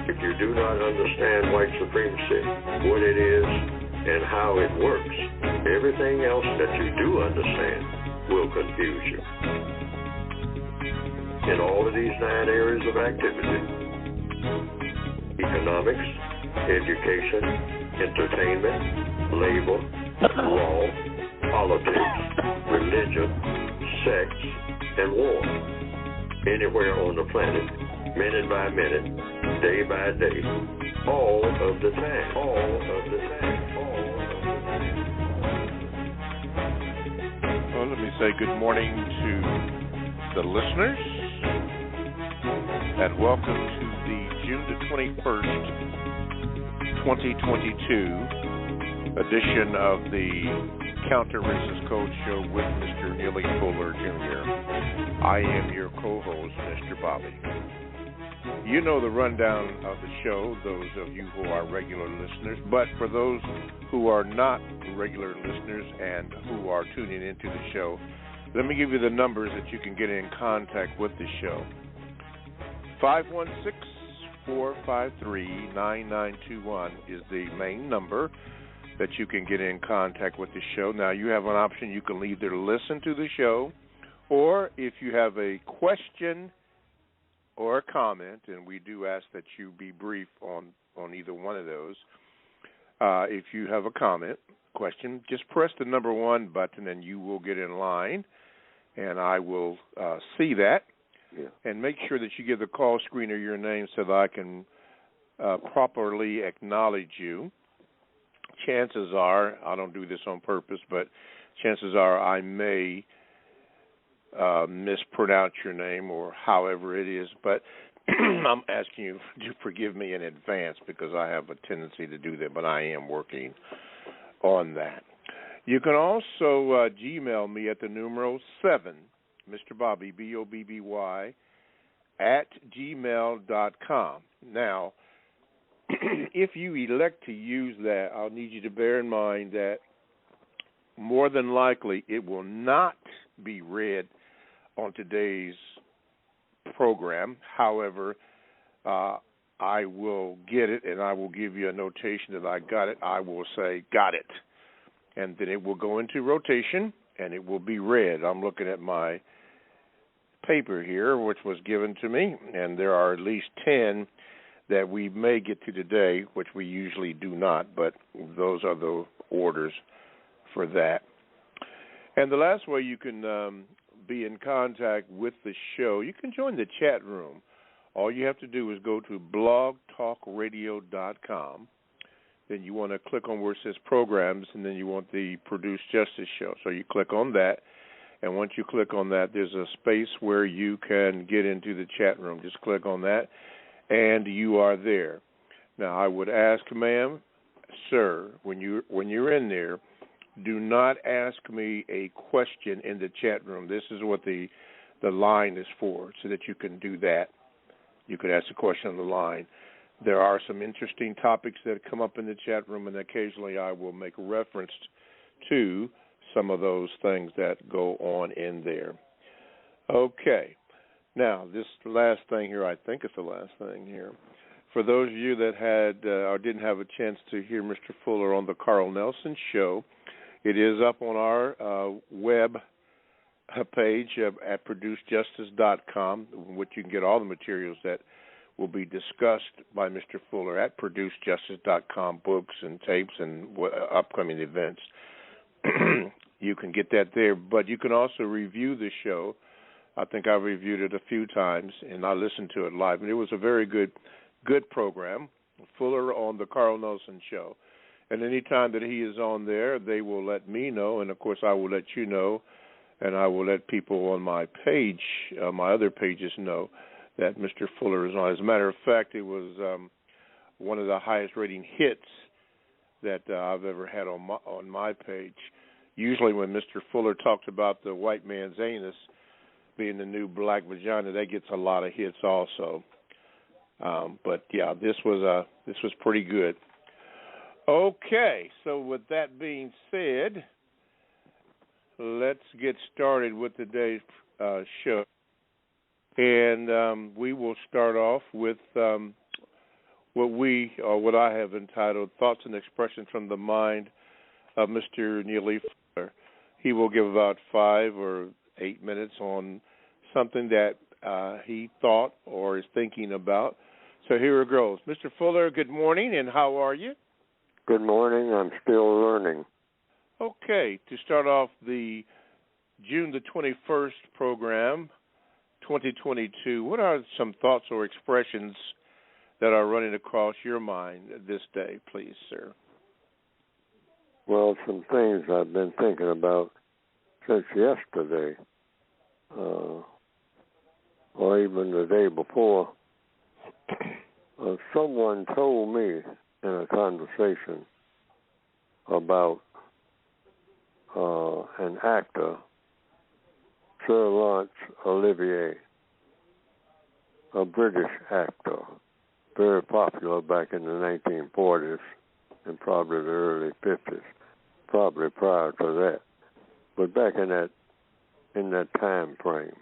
If you do not understand white supremacy, what it is, and how it works, everything else that you do understand will confuse you. In all of these 9 areas of activity, economics, education, entertainment, labor, law, politics, religion, sex, and war, anywhere on the planet, minute by minute, day by day, all of the time, all of the time, all of the time. Well, let me say good morning to the listeners, and welcome to the June the 21st, 2022 edition of the Counter Racist Code Show with Mr. Neely Fuller, Jr. I am your co-host, Mr. Bobby. You know the rundown of the show, those of you who are regular listeners, but for those who are not regular listeners and who are tuning into the show, let me give you the numbers that you can get in contact with the show. 516-453-9921 is the main number that you can get in contact with the show. Now, you have an option. You can either listen to the show, or if you have a question or a comment, and we do ask that you be brief on either one of those. If you have a comment, question, just press the number 1 button and you will get in line, and I will see that. Yeah. And make sure that you give the call screener your name so that I can properly acknowledge you. Chances are, I don't do this on purpose, but chances are I may mispronounce your name or however it is, but I'm asking you to forgive me in advance because I have a tendency to do that, but I am working on that. You can also Gmail me at the numero 7, Mr. Bobby, Bobby, @gmail.com. Now, if you elect to use that, I'll need you to bear in mind that more than likely it will not be read on today's program. However, I will get it, and I will give you a notation that I got it. I will say, got it. And then it will go into rotation, and it will be read. I'm looking at my paper here, which was given to me, and there are at least 10 that we may get to today, which we usually do not, but those are the orders for that. And the last way you can be in contact with the show, you can join the chat room. All you have to do is go to blogtalkradio.com. Then you want to click on where it says programs, and then you want the Produce Justice show. So you click on that, and once you click on that, there's a space where you can get into the chat room. Just click on that, and you are there. Now, I would ask, ma'am, sir, when you're in there, do not ask me a question in the chat room. This is what the line is for, so that you can do that. You could ask a question on the line. There are some interesting topics that come up in the chat room, and occasionally I will make reference to some of those things that go on in there. Okay. Now, this last thing here, I think it's the last thing here. For those of you that had or didn't have a chance to hear Mr. Fuller on the Carl Nelson show, it is up on our web page at producejustice.com, which you can get all the materials that will be discussed by Mr. Fuller at producejustice.com, books and tapes and upcoming events. You can get that there, but you can also review the show. I think I've reviewed it a few times, and I listened to it live, and it was a very good program. Fuller on the Carl Nelson show. And any time that he is on there, they will let me know, and, of course, I will let you know, and I will let people on my page, my other pages know that Mr. Fuller is on. As a matter of fact, it was one of the highest-rating hits that I've ever had on my page. Usually when Mr. Fuller talks about the white man's anus being the new black vagina, that gets a lot of hits also. But, yeah, this was pretty good. Okay, so with that being said, let's get started with today's show. And we will start off with what I have entitled Thoughts and Expressions from the Mind of Mr. Neely Fuller. He will give about 5 or 8 minutes on something that he thought or is thinking about. So here it goes. Mr. Fuller, good morning, and how are you? Good morning. I'm still learning. Okay, to start off the June the 21st program, 2022, what are some thoughts or expressions that are running across your mind this day, please, sir? Well, some things I've been thinking about since yesterday, or even the day before. Someone told me in a conversation about an actor, Sir Laurence Olivier, a British actor, very popular back in the 1940s and probably the early 50s, probably prior to that. But back in that time frame,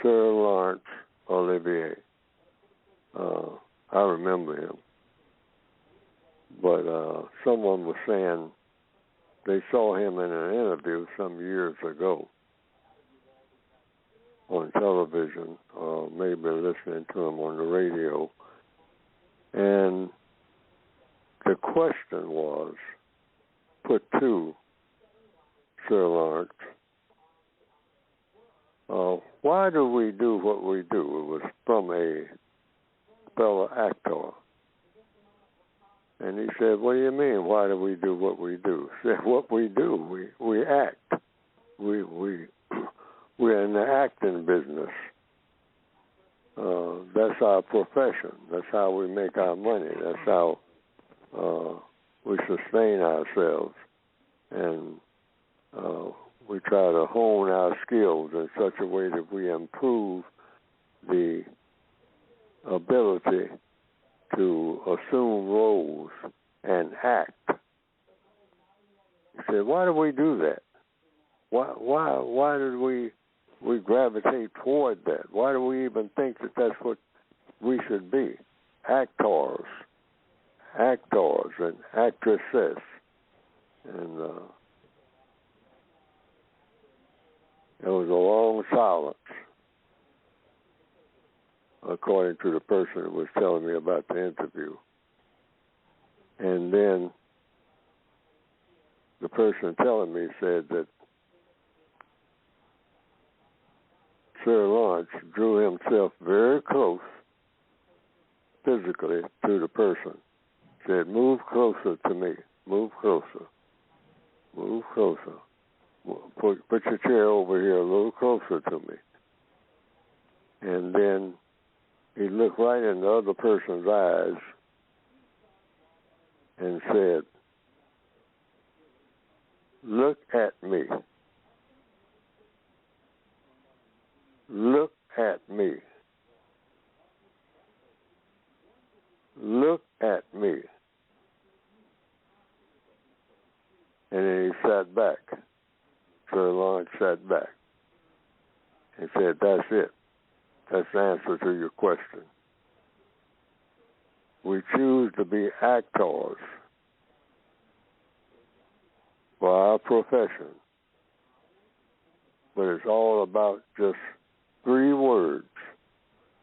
Sir Laurence Olivier, I remember him. But someone was saying they saw him in an interview some years ago on television, or maybe listening to him on the radio. And the question was put to Sir Laurence, why do we do what we do? It was from a fellow actor. And he said, what do you mean, why do we do what we do? He said, what we do, we act. We're in the acting business. That's our profession. That's how we make our money. That's how we sustain ourselves. And we try to hone our skills in such a way that we improve the ability to assume roles and act. He said, why do we do that? Why did we gravitate toward that? Why do we even think that that's what we should be? Actors and actresses. And there was a long silence, according to the person who was telling me about the interview. And then the person telling me said that Sir Laurence drew himself very close physically to the person. Said, move closer to me. Move closer. Move closer. Put your chair over here a little closer to me. And then he looked right in the other person's eyes and said, look at me. Look at me. Look at me. And then he sat back. Sir Laurence sat back and said, that's it. That's the answer to your question. We choose to be actors for our profession, but it's all about just 3 words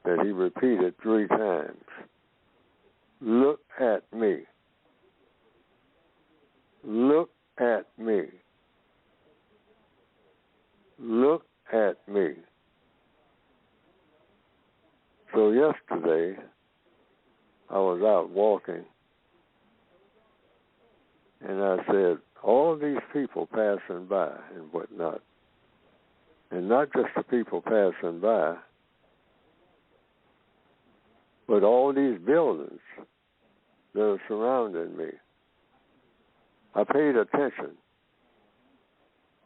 that he repeated 3 times. Look at me. Look at me. Look at me. So yesterday, I was out walking, and I said, all these people passing by and whatnot, and not just the people passing by, but all these buildings that are surrounding me. I paid attention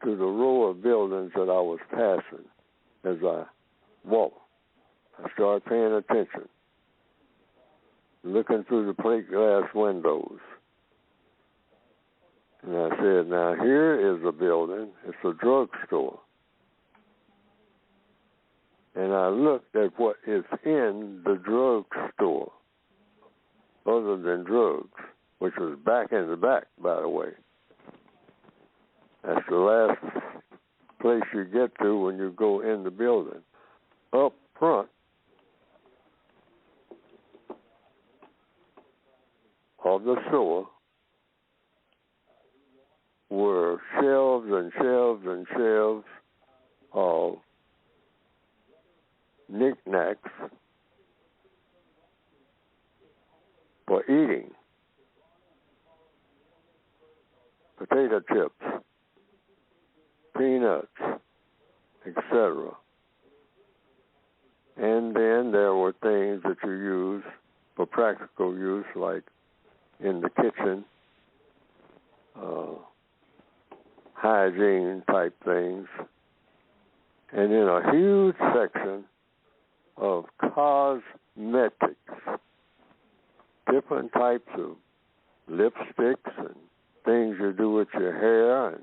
to the row of buildings that I was passing as I walked. I started paying attention, looking through the plate glass windows. And I said, now here is a building, it's a drugstore. And I looked at what is in the drugstore. other than drugs, which was back in the back, by the way. That's the last place you get to when you go in the building. Up front of the store were shelves and shelves and shelves of knickknacks for eating. Potato chips, peanuts, etc. And then there were things that you use for practical use, like in the kitchen, hygiene type things, and then a huge section of cosmetics, different types of lipsticks and things you do with your hair, and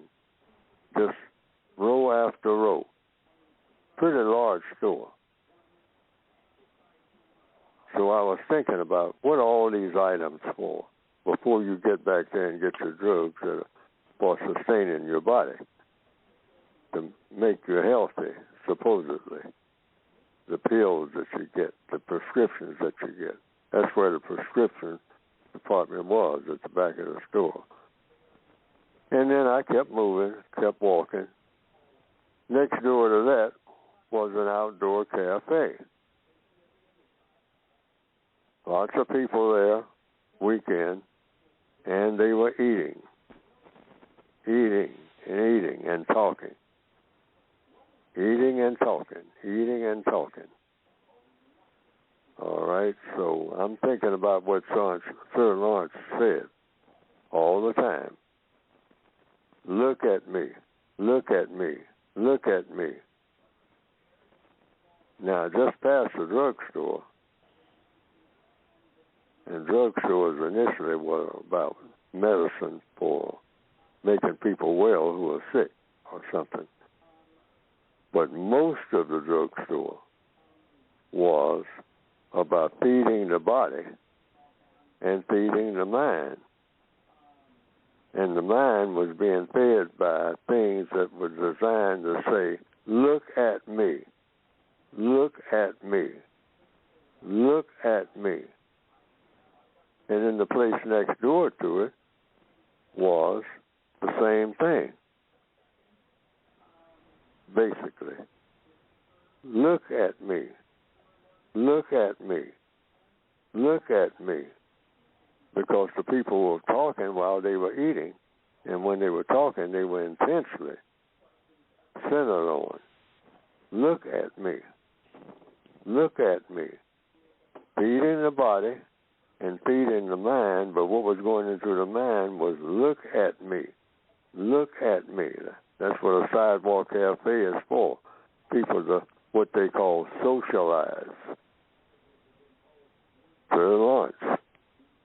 just row after row. Pretty large store. So I was thinking about what are all these items for before you get back there and get your drugs that are for sustaining your body to make you healthy, supposedly. The pills that you get, the prescriptions that you get. That's where the prescription department was, at the back of the store. And then I kept moving, kept walking. Next door to that was an outdoor cafe. Lots of people there, weekend, and they were eating and talking. Eating and talking. All right, so I'm thinking about what Sir Lawrence said all the time. Look at me. Now, just past the drugstore, and drugstores initially were about medicine for making people well who are sick or something. But most of the drugstore was about feeding the body and feeding the mind. And the mind was being fed by things that were designed to say, look at me, look at me, look at me. And then the place next door to it was the same thing, basically. Look at me, look at me, look at me. Because the people were talking while they were eating, and when they were talking, they were intensely centered on, look at me, look at me. Feeding the body and feeding the mind, but what was going into the mind was look at me, look at me. That's what a sidewalk cafe is for. People to what they call socialize. For lunch.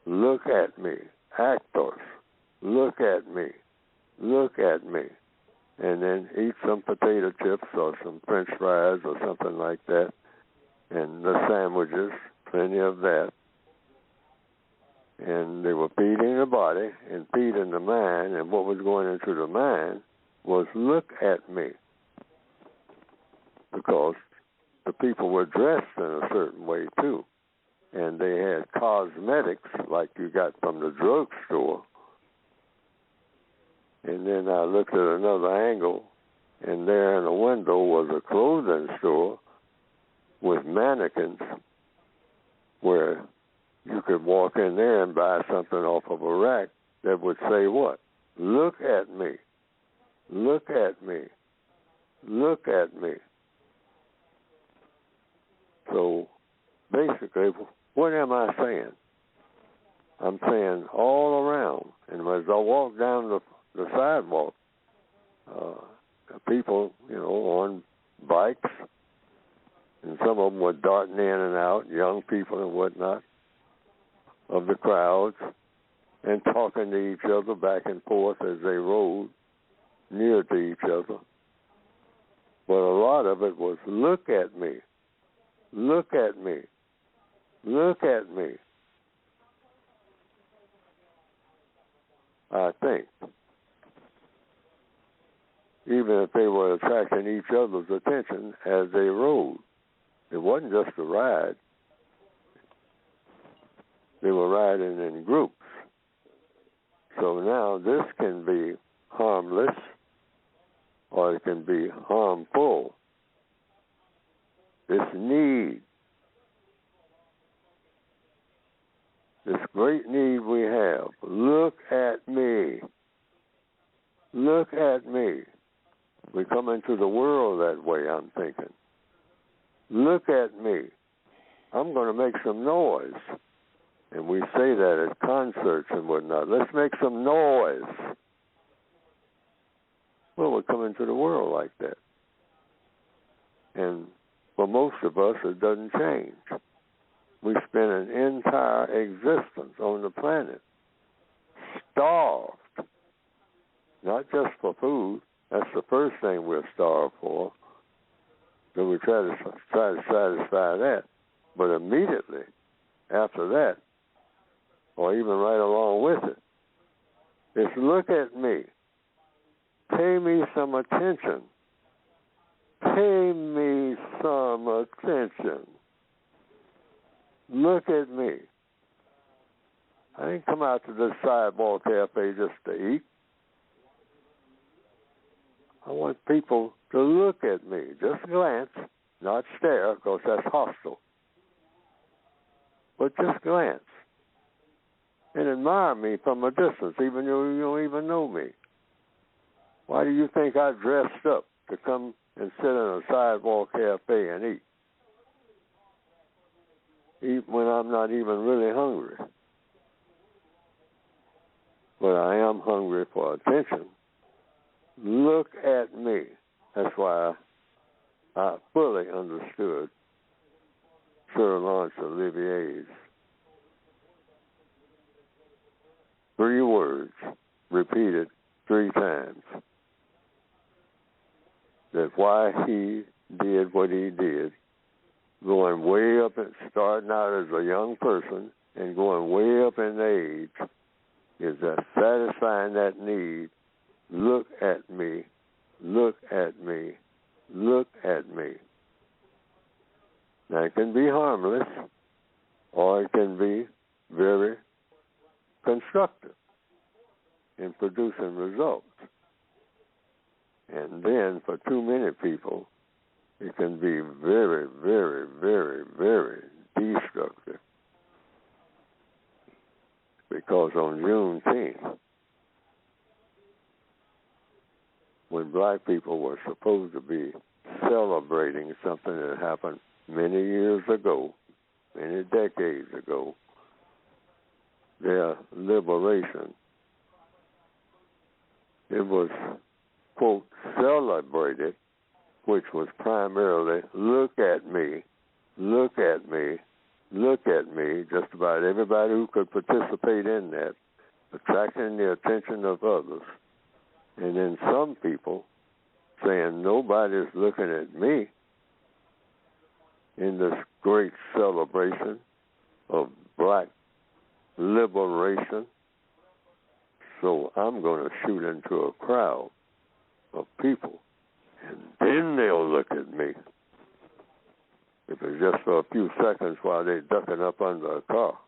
Look at me. Actors. Look at me. Look at me. And then eat some potato chips or some French fries or something like that. And the sandwiches, plenty of that. And they were feeding the body and feeding the mind. And what was going into the mind was look at me. Because the people were dressed in a certain way, too. And they had cosmetics like you got from the drugstore. And then I looked at another angle, and there in the window was a clothing store with mannequins where you could walk in there and buy something off of a rack that would say what? Look at me. Look at me. Look at me. So basically, what am I saying? I'm saying all around. And as I walk down the sidewalk, people, on bikes, and some of them were darting in and out, young people and whatnot, of the crowds, and talking to each other back and forth as they rode near to each other. But a lot of it was, look at me, look at me, look at me. I think. Even if they were attracting each other's attention as they rode. It wasn't just a ride. They were riding in groups. So now this can be harmless or it can be harmful. This need, this great need we have, look at me. Look at me. We come into the world that way, I'm thinking. Look at me. I'm going to make some noise. And we say that at concerts and whatnot. Let's make some noise. Well, we come into the world like that. And for most of us, it doesn't change. We spend an entire existence on the planet starved. Not just for food. That's the first thing we're starved for. So we try to satisfy that. But immediately after that, or even right along with it, is look at me. Pay me some attention. Pay me some attention. Look at me. I didn't come out to this sidewalk cafe just to eat. I want people to look at me, just glance, not stare, because that's hostile. But just glance and admire me from a distance, even though you don't even know me. Why do you think I dressed up to come and sit in a sidewalk cafe and eat? Eat when I'm not even really hungry. But I am hungry for attention. Look at me. That's why I fully understood Sir Laurence Olivier's 3 words, repeated 3 times, that why he did what he did, going way up, starting out as a young person and going way up in age, is that satisfying that need. Look at me, look at me, look at me. Now, it can be harmless, or it can be very constructive in producing results. And then, for too many people, it can be very, very, very, very destructive. Because on Juneteenth, when black people were supposed to be celebrating something that happened many years ago, many decades ago, their liberation, it was, quote, celebrated, which was primarily look at me, look at me, look at me. Just about everybody who could participate in that, attracting the attention of others. And then some people saying nobody's looking at me in this great celebration of black liberation. So I'm going to shoot into a crowd of people, and then they'll look at me. If it's just for a few seconds while they're ducking up under a car.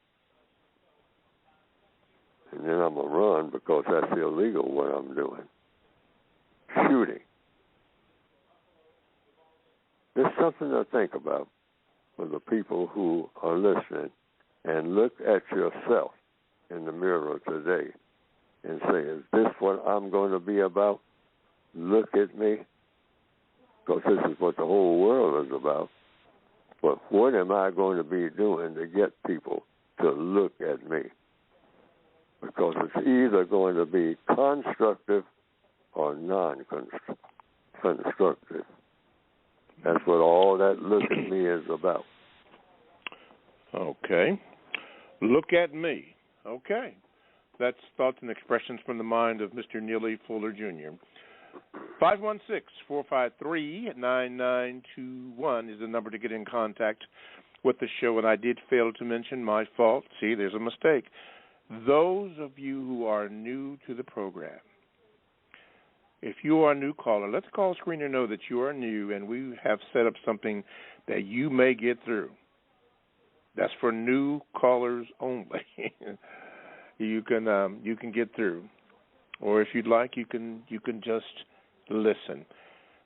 And then I'm going to run because that's illegal what I'm doing. Shooting. There's something to think about for the people who are listening, and look at yourself in the mirror today and say, is this what I'm going to be about? Look at me. Because this is what the whole world is about. But what am I going to be doing to get people to look at me? Because it's either going to be constructive or non-constructive. That's what all that look at me is about. Okay. Look at me. Okay. That's thoughts and expressions from the mind of Mr. Neely Fuller, Jr. 516-453-9921 is the number to get in contact with the show. And I did fail to mention, my fault. See, there's a mistake. those of you who are new to the program, if you are a new caller, let's call screen and know that you are new, and we have set up something that you may get through. That's for new callers only. You can get through, or if you'd like, you can just listen.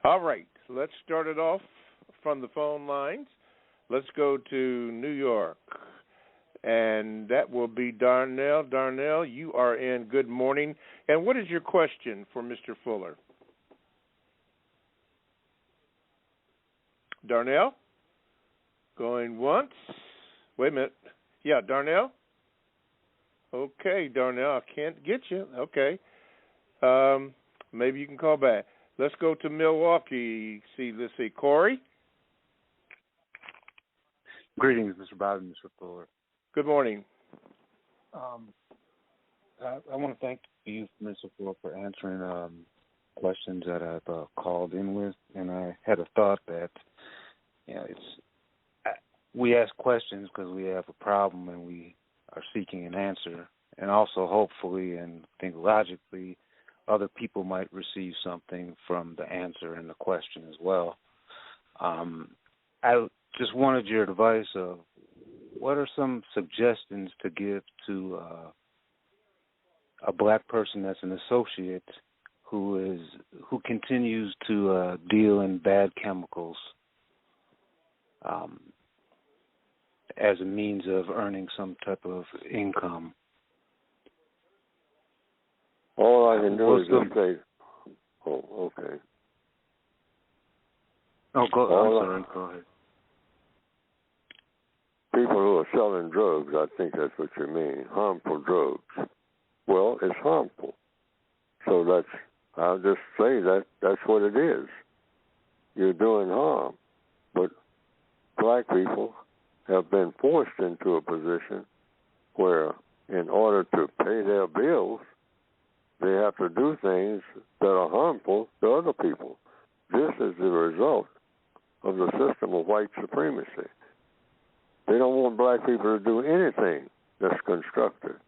All right, let's start it off from the phone lines. Let's go to New York, and that will be Darnell. Darnell, you are in. Good morning. And what is your question for Mr. Fuller? Darnell? Going once. Wait a minute. Yeah, Darnell? Okay, Darnell, I can't get you. Okay. Maybe you can call back. Let's go to Milwaukee. Let's see. Corey? Greetings, Mr. Bobby, Mr. Fuller. Good morning. I want to thank you, Mr. Fuller, for answering questions that I've called in with. And I had a thought that, we ask questions because we have a problem and we are seeking an answer. And also, hopefully, and think logically, other people might receive something from the answer and the question as well. I just wanted your advice of what are some suggestions to give to a black person that's an associate who continues to deal in bad chemicals as a means of earning some type of income. All I can do is just say, oh, okay. Oh, go ahead. People who are selling drugs, I think that's what you mean, harmful drugs. Well, it's harmful. So I'll just say that's what it is. You're doing harm. But black people have been forced into a position where in order to pay their bills, they have to do things that are harmful to other people. This is the result of the system of white supremacy. They don't want black people to do anything that's constructive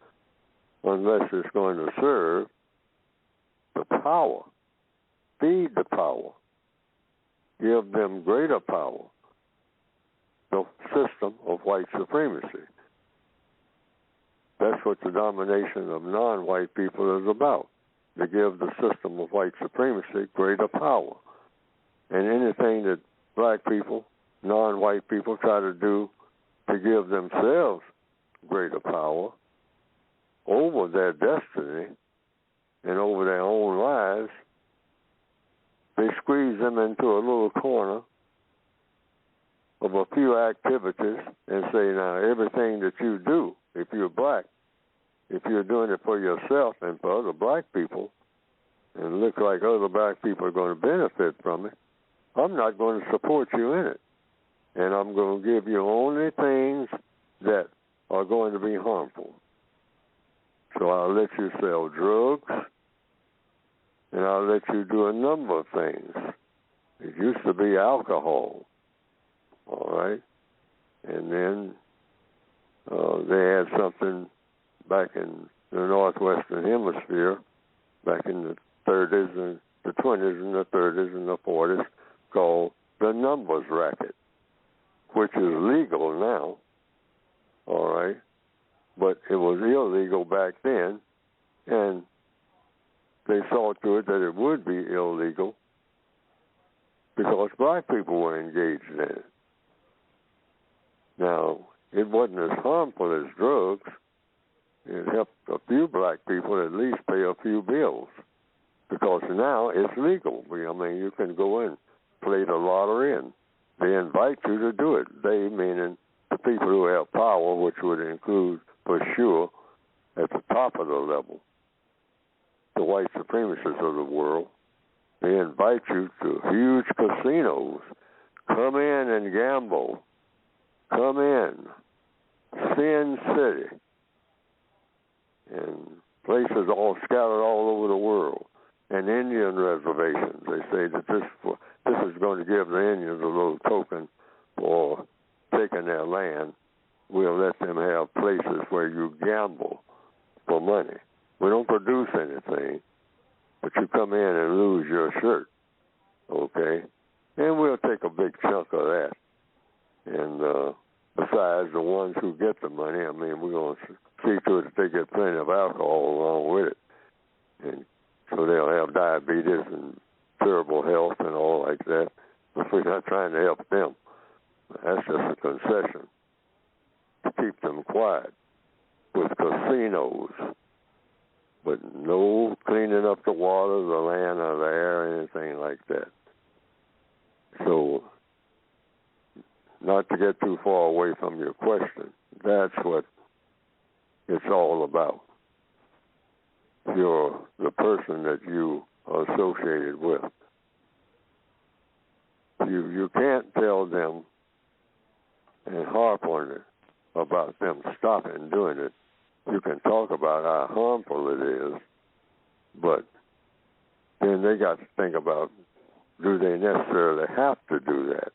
unless it's going to serve the power, feed the power, give them greater power, the system of white supremacy. That's what the domination of non-white people is about, to give the system of white supremacy greater power. And anything that black people, non-white people try to do to give themselves greater power over their destiny and over their own lives, they squeeze them into a little corner of a few activities and say, now, everything that you do, if you're black, if you're doing it for yourself and for other black people, and it looks like other black people are going to benefit from it, I'm not going to support you in it. And I'm going to give you only things that are going to be harmful. So I'll let you sell drugs, and I'll let you do a number of things. It used to be alcohol, all right? And then they had something back in the Northwestern Hemisphere, back in the 30s and the 20s and the 30s and the 40s, called the numbers racket, which is legal now, all right? But it was illegal back then, and they saw to it that it would be illegal because black people were engaged in it. Now, it wasn't as harmful as drugs. It helped a few black people at least pay a few bills because now it's legal. I mean, you can go in, play the lottery, and they invite you to do it. They, meaning the people who have power, which would include, for sure, at the top of the level, the white supremacists of the world. They invite you to huge casinos. Come in and gamble. Come in. Sin City. And places all scattered all over the world. And Indian reservations. They say that this is going to give the Indians a little token for taking their land. We'll let them have places where you gamble for money. We don't produce anything, but you come in and lose your shirt, okay? And we'll take a big chunk of that. And besides the ones who get the money, I mean, we're going to see to it that they get plenty of alcohol along with it. And so they'll have diabetes and terrible health and all like that. But we're not trying to help them. That's just a concession to keep them quiet with casinos. But no cleaning up the water, the land, or the air, anything like that. So, not to get too far away from your question, that's what it's all about. You're the person that you are associated with. You can't tell them and harp on it about them stopping doing it. You can talk about how harmful it is, but then they got to think about, do they necessarily have to do that?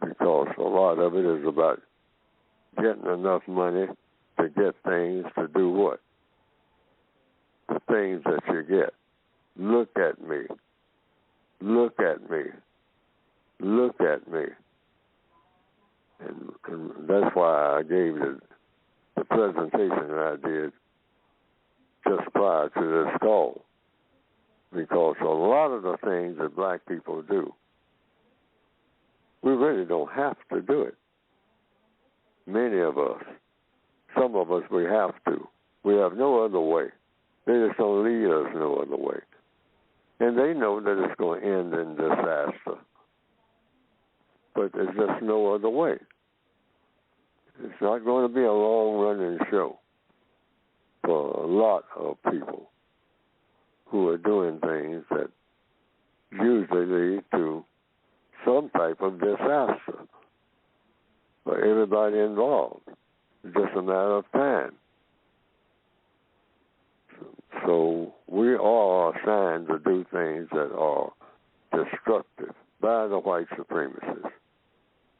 Because a lot of it is about getting enough money to get things to do what? The things that you get. Look at me. Look at me. Look at me. And that's why I gave the presentation that I did just prior to this call. Because a lot of the things that black people do, we really don't have to do it. Many of us, some of us, we have to. We have no other way. They just don't lead us no other way. And they know that it's going to end in disaster. But there's just no other way. It's not going to be a long-running show for a lot of people who are doing things that usually lead to some type of disaster for everybody involved. It's just a matter of time. So we are assigned to do things that are destructive by the white supremacists.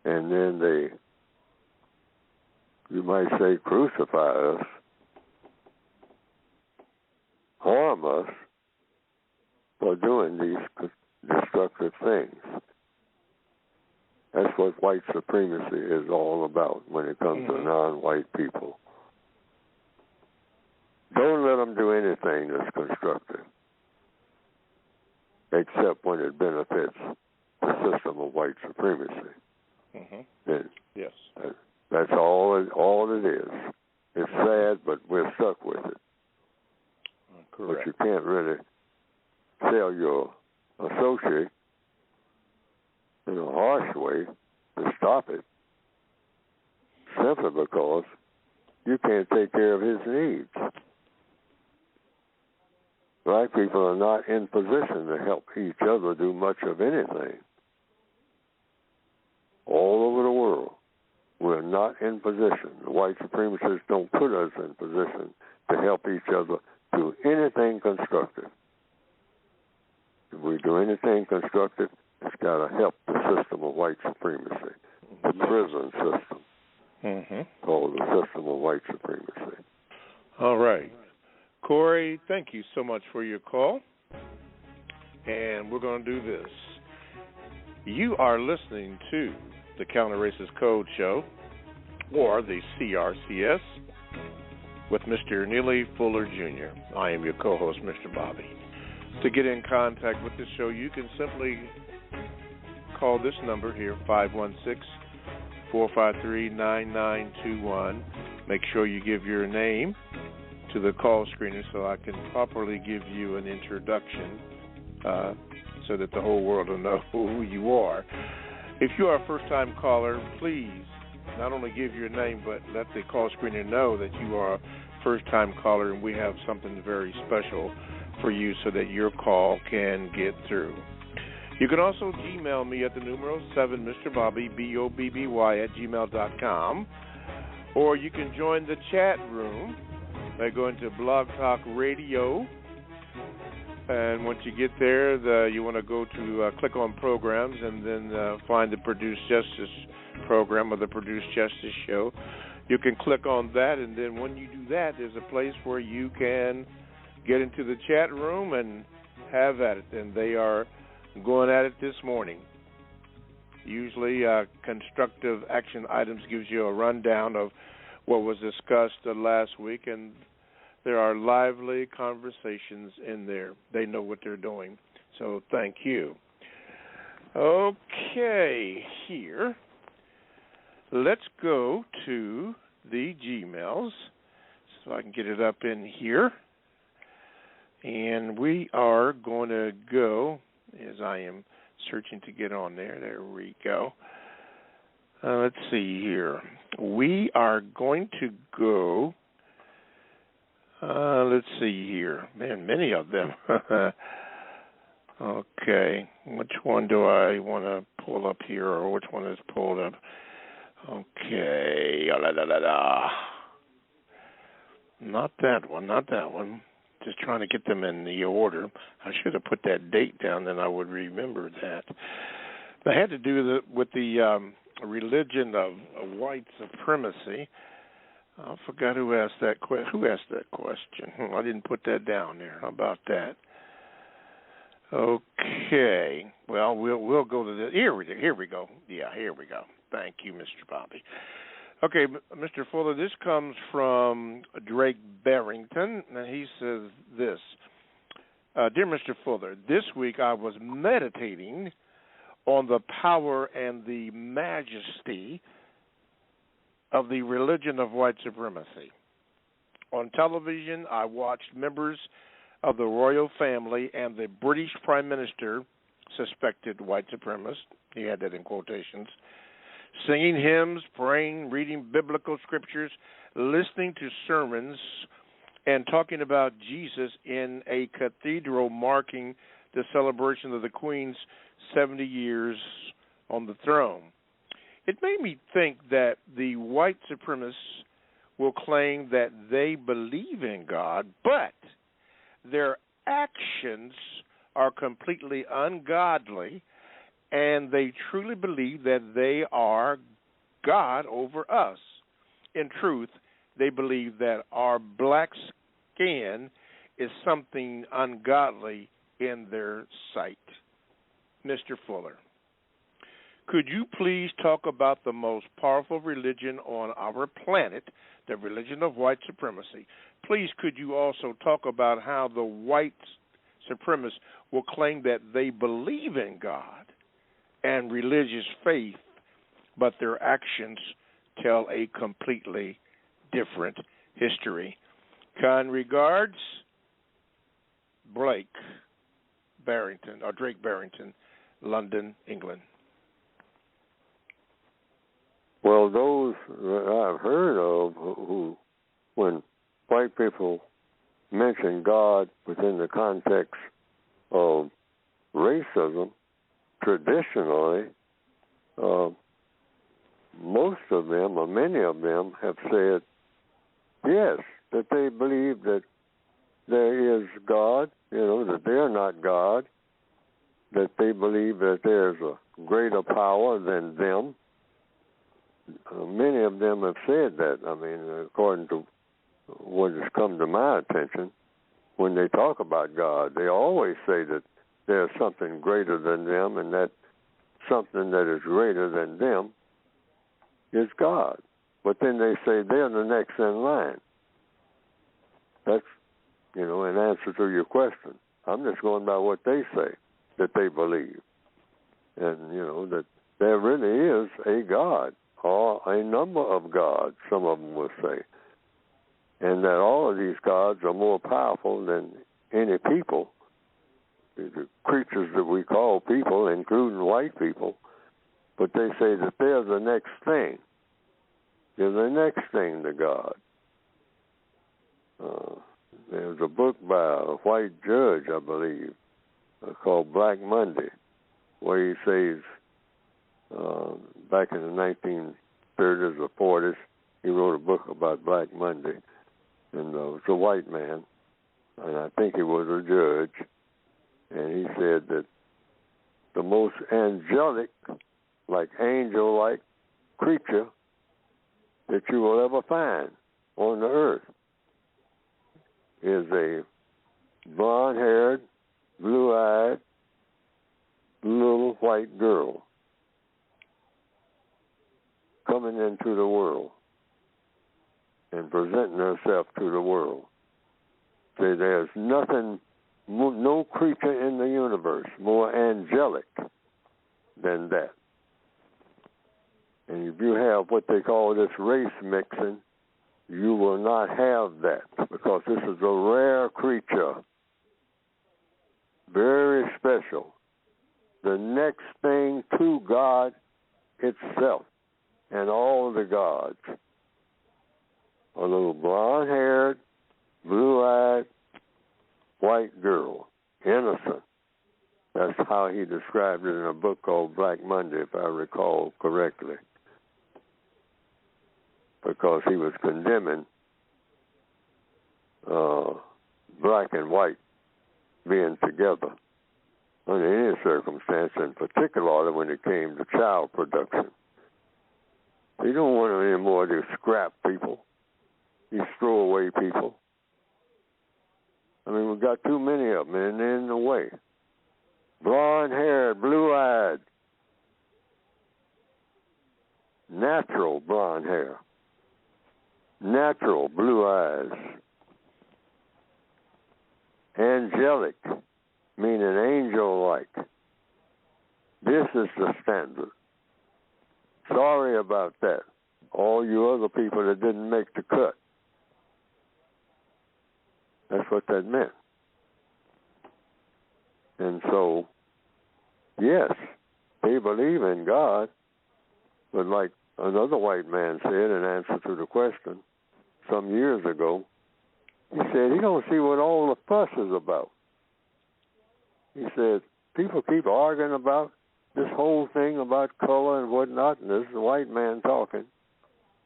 And then they, you might say, crucify us, harm us for doing these destructive things. That's what white supremacy is all about when it comes to non-white people. Don't let them do anything that's constructive, except when it benefits the system of white supremacy. Yes. That's all it is. It's sad, but we're stuck with it. Correct. But you can't really tell your associate in a harsh way to stop it, simply because you can't take care of his needs. Black people are not in position to help each other do much of anything. All over the world, we're not in position. The white supremacists don't put us in position to help each other do anything constructive. If we do anything constructive, it's got to help the system of white supremacy, the prison system, called the system of white supremacy. All right. Corey, thank you so much for your call. And we're going to do this. You are listening to the Counter Racist Code Show, or the CRCS, with Mr. Neely Fuller Jr. I am your co-host, Mr. Bobby. To get in contact with the show, you can simply call this number here, 516-453-9921. Make sure you give your name to the call screener so I can properly give you an introduction so that the whole world will know who you are. If you are a first-time caller, please not only give your name, but let the call screener know that you are a first-time caller and we have something very special for you so that your call can get through. You can also Gmail me at the numero 7MrBobby, BOBBY, @gmail.com, or you can join the chat room by going to Blog Talk Radio. And once you get there, you want to go to click on programs and then find the Produce Justice program or the Produce Justice show. you can click on that, and then when you do that, there's a place where you can get into the chat room and have at it. And they are going at it this morning. Usually constructive action items gives you a rundown of what was discussed last week, and there are lively conversations in there. They know what they're doing, so thank you. Okay, here, let's go to the Gmails so I can get it up in here. And we are going to go, as I am searching to get on there. There we go. Let's see here. We are going to go, let's see here. Man, many of them. Okay. Which one do I want to pull up here, or which one is pulled up? Okay. Not that one. Just trying to get them in the order. I should have put that date down, then I would remember that. It had to do with the religion of white supremacy. I forgot who asked that question. Who asked that question? I didn't put that down there. How about that? Okay. Well, we'll go to the here we go. Yeah, here we go. Thank you, Mr. Bobby. Okay, Mr. Fuller, this comes from Drake Barrington, and he says this. Dear Mr. Fuller, this week I was meditating on the power and the majesty of the religion of white supremacy. On television, I watched members of the royal family and the British Prime Minister, suspected white supremacist, he had that in quotations, singing hymns, praying, reading biblical scriptures, listening to sermons, and talking about Jesus in a cathedral marking the celebration of the Queen's 70 years on the throne. It made me think that the white supremacists will claim that they believe in God, but their actions are completely ungodly, and they truly believe that they are God over us. In truth, they believe that our black skin is something ungodly in their sight. Mr. Fuller, could you please talk about the most powerful religion on our planet, the religion of white supremacy? Please, could you also talk about how the white supremacists will claim that they believe in God and religious faith, but their actions tell a completely different history? Kind regards, Drake Barrington, London, England. Well, those that I've heard of who, when white people mention God within the context of racism, traditionally, most of them, or many of them, have said, yes, that they believe that there is God, that they're not God, that they believe that there's a greater power than them. Many of them have said that. I mean, according to what has come to my attention, when they talk about God, they always say that there's something greater than them, and that something that is greater than them is God. But then they say they're the next in line. That's, in answer to your question. I'm just going by what they say that they believe. And, that there really is a God, or a number of gods, some of them will say. And that all of these gods are more powerful than any people, the creatures that we call people, including white people. But they say that they're the next thing. They're the next thing to God. There's a book by a white judge, I believe, called Black Monday, where he says back in the 1930s or 40s, he wrote a book about Black Monday. And it's a white man, and I think he was a judge. And he said that the most angelic, like angel-like creature that you will ever find on the earth is a blonde-haired, blue-eyed, little white girl coming into the world and presenting herself to the world. Say, there's nothing, no creature in the universe more angelic than that. And if you have what they call this race mixing, you will not have that, because this is a rare creature, very special, the next thing to God itself and all the gods. A little blonde-haired, blue-eyed, white girl, innocent. That's how he described it in a book called Black Monday, if I recall correctly, because he was condemning black and white being together under any circumstance, and particularly when it came to child production. You don't want any more of these scrap people, these throwaway people. I mean, we've got too many of them, and they're in the way. Blonde-haired, blue-eyed, natural blonde hair, natural blue eyes, angelic, meaning angel-like. This is the standard. Sorry about that, all you other people that didn't make the cut. That's what that meant. And so, yes, they believe in God, but like another white man said in answer to the question some years ago, he said he don't see what all the fuss is about. He said, people keep arguing about this whole thing about color and whatnot, and this is a white man talking.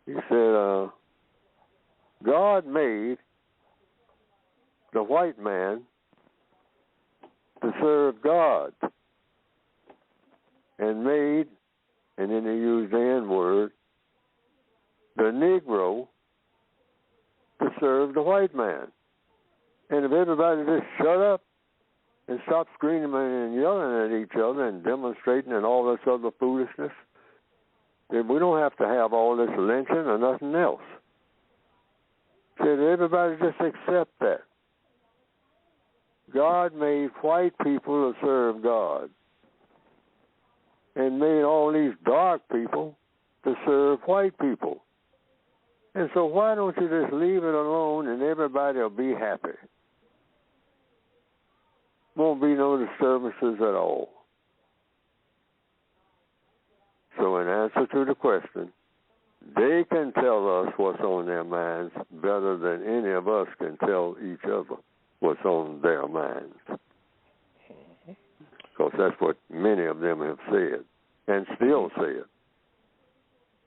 He said, God made the white man to serve God, and made, and then he used the N-word, the Negro to serve the white man. And if everybody just shut up and stop screaming and yelling at each other and demonstrating and all this other foolishness, then we don't have to have all this lynching or nothing else. Said everybody just accept that. God made white people to serve God, and made all these dark people to serve white people. And so why don't you just leave it alone and everybody will be happy? Won't be no disturbances at all. So in answer to the question, they can tell us what's on their minds better than any of us can tell each other what's on their minds. Because that's what many of them have said, and still say it.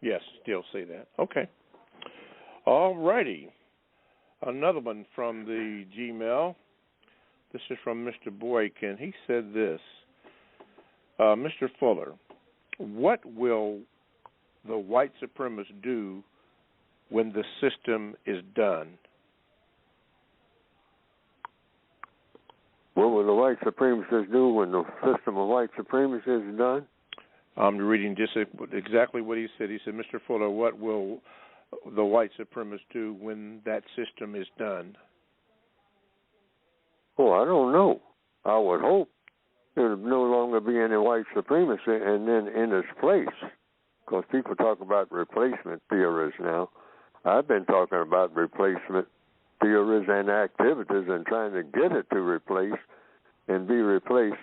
Yes, still say that. Okay. All righty. Another one from the Gmail. This is from Mr. Boykin. He said this, Mr. Fuller, what will the white supremacists do when the system is done? What will the white supremacists do when the system of white supremacy is done? I'm reading just exactly what he said. He said, Mr. Fuller, what will the white supremacists do when that system is done? Oh, I don't know. I would hope there would no longer be any white supremacy, and then in its place, because people talk about replacement theories now. I've been talking about replacement theories and activities and trying to get it to replace and be replaced,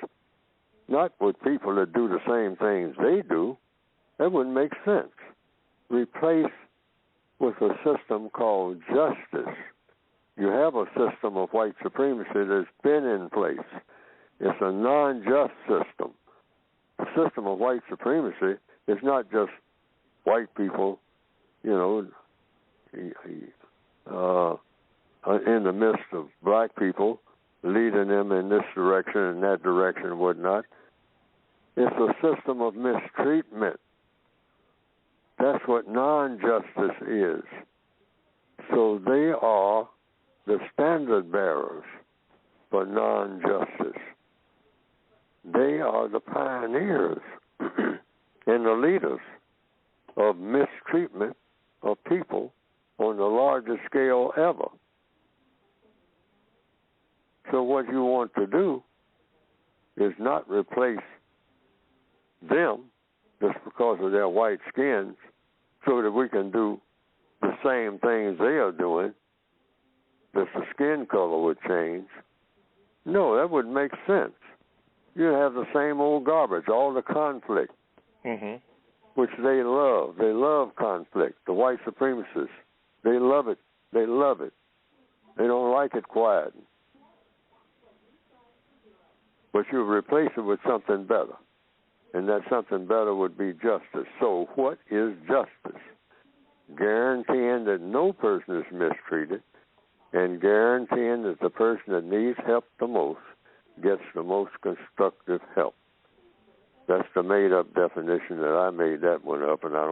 not with people that do the same things they do. That wouldn't make sense. Replace with a system called justice. You have a system of white supremacy that's been in place. It's a non-just system. The system of white supremacy is not just white people, in the midst of black people, leading them in this direction and that direction and whatnot. It's a system of mistreatment That's what non-justice is. So they are the standard bearers for non-justice. They are the pioneers and the leaders of mistreatment of people on the largest scale ever. So what you want to do is not replace them just because of their white skins so that we can do the same things they are doing, just the skin color would change. No, that wouldn't make sense. You'd have the same old garbage, all the conflict, which they love. They love conflict. The white supremacists, they love it. They love it. They don't like it quiet. But you replace it with something better, and that something better would be justice. So what is justice? Guaranteeing that no person is mistreated and guaranteeing that the person that needs help the most gets the most constructive help. That's the made-up definition that I made that one up, and I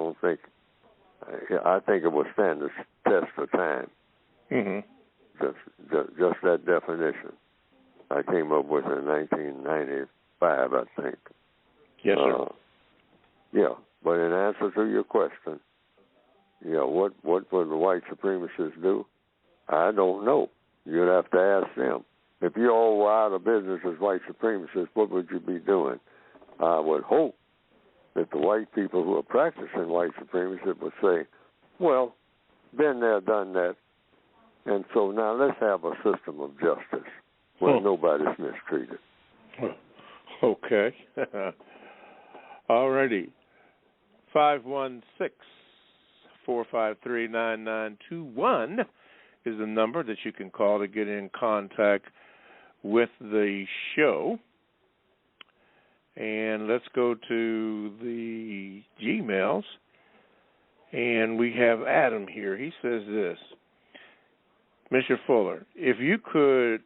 think it will stand the test of time. Just that definition. I came up with it in 1995, I think. Yes, sir. Yeah, but in answer to your question, what would the white supremacists do? I don't know. You'd have to ask them. If you all were out of business as white supremacists, what would you be doing? I would hope that the white people who are practicing white supremacy would say, well, been there, done that, and so now let's have a system of justice where nobody's mistreated. Okay. All righty. 516-453-9921 is the number that you can call to get in contact with the show. And let's go to the Gmails. And we have Adam here. He says this: Mr. Fuller, if you could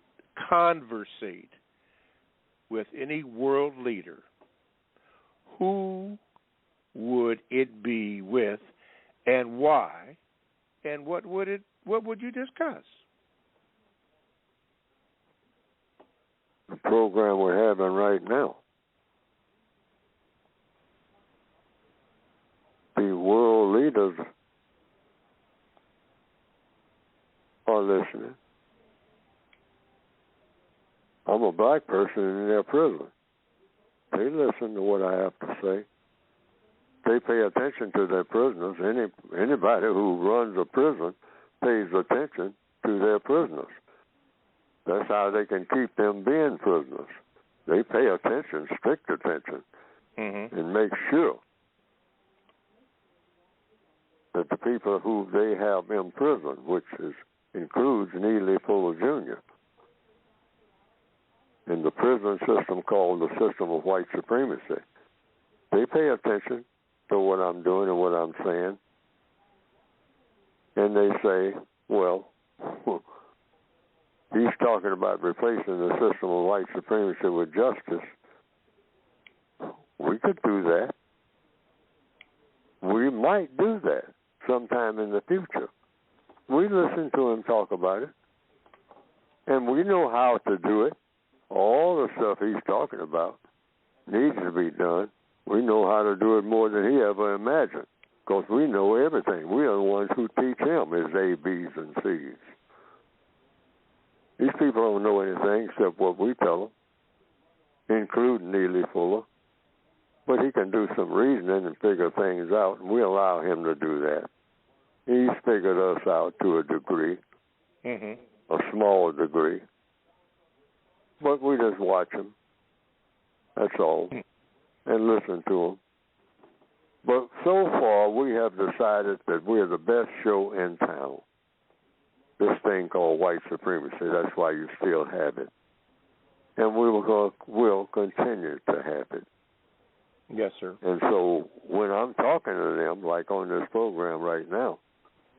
conversate with any world leader, who would it be with, and why, and what would you discuss? The program we're having right now. The world leaders are listening. I'm a black person in their prison. They listen to what I have to say. They pay attention to their prisoners. Anybody who runs a prison pays attention to their prisoners. That's how they can keep them being prisoners. They pay attention, strict attention, and make sure that the people who they have in prison, which includes Neely Fuller Jr., in the prison system called the system of white supremacy, they pay attention to what I'm doing and what I'm saying, and they say, well, he's talking about replacing the system of white supremacy with justice. We could do that. We might do that sometime in the future. We listen to him talk about it, and we know how to do it. All the stuff he's talking about needs to be done. We know how to do it more than he ever imagined, because we know everything. We are the ones who teach him his A, B's, and C's. These people don't know anything except what we tell them, including Neely Fuller. But he can do some reasoning and figure things out, and we allow him to do that. He's figured us out to a degree, a small degree. But we just watch him, that's all, and listen to him. But so far, we have decided that we're the best show in town. This thing called white supremacy, that's why you still have it. And we'll continue to have it. Yes, sir. And so when I'm talking to them, like on this program right now,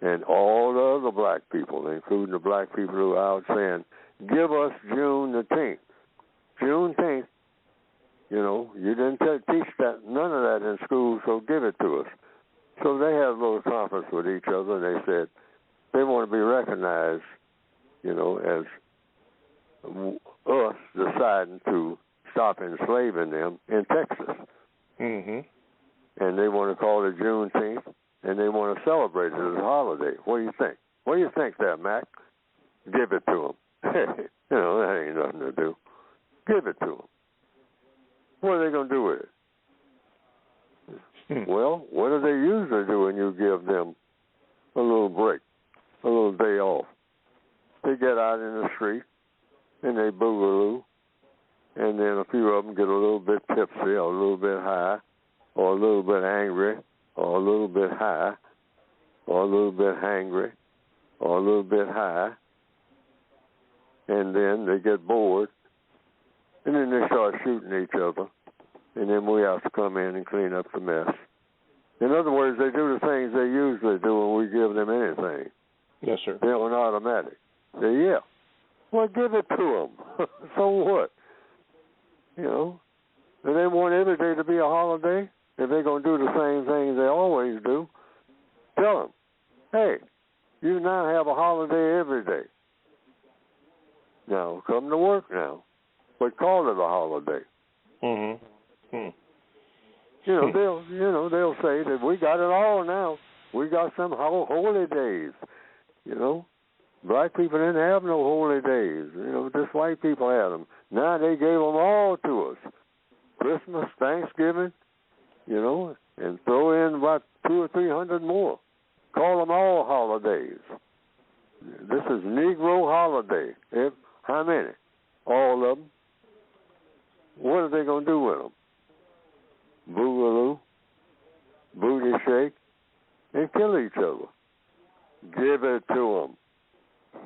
and all the other black people, including the black people who are out saying, give us June the 10th. Juneteenth, you didn't teach that, none of that in school, so give it to us. So they had a little conference with each other, and they said they want to be recognized, as us deciding to stop enslaving them in Texas. Mm-hmm. And they want to call it Juneteenth, and they want to celebrate it as a holiday. What do you think? What do you think there, Mac? Give it to them. That ain't nothing to do. Give it to them. What are they going to do with it? Well, what do they usually do when you give them a little break, a little day off? They get out in the street, and they boogaloo, and then a few of them get a little bit tipsy or a little bit high or a little bit angry or a little bit high or a little bit hangry or a little bit high, and then they get bored, and then they start shooting each other, and then we have to come in and clean up the mess. In other words, they do the things they usually do when we give them anything. Yes, sir. They're on automatic. Yeah. Well, give it to them. So what? And they want every day to be a holiday. If they're going to do the same things they always do, tell them, hey, you now have a holiday every day. Now, come to work now, but call it a holiday. Mm-hmm. They'll say that we got it all now. We got some holy days. Black people didn't have no holy days. Just white people had them. Now they gave them all to us. Christmas, Thanksgiving, and throw in about 200 or 300 more. Call them all holidays. This is Negro holiday. How many? All of them. What are they going to do with them? Boogaloo, booty shake, and kill each other. Give it to them.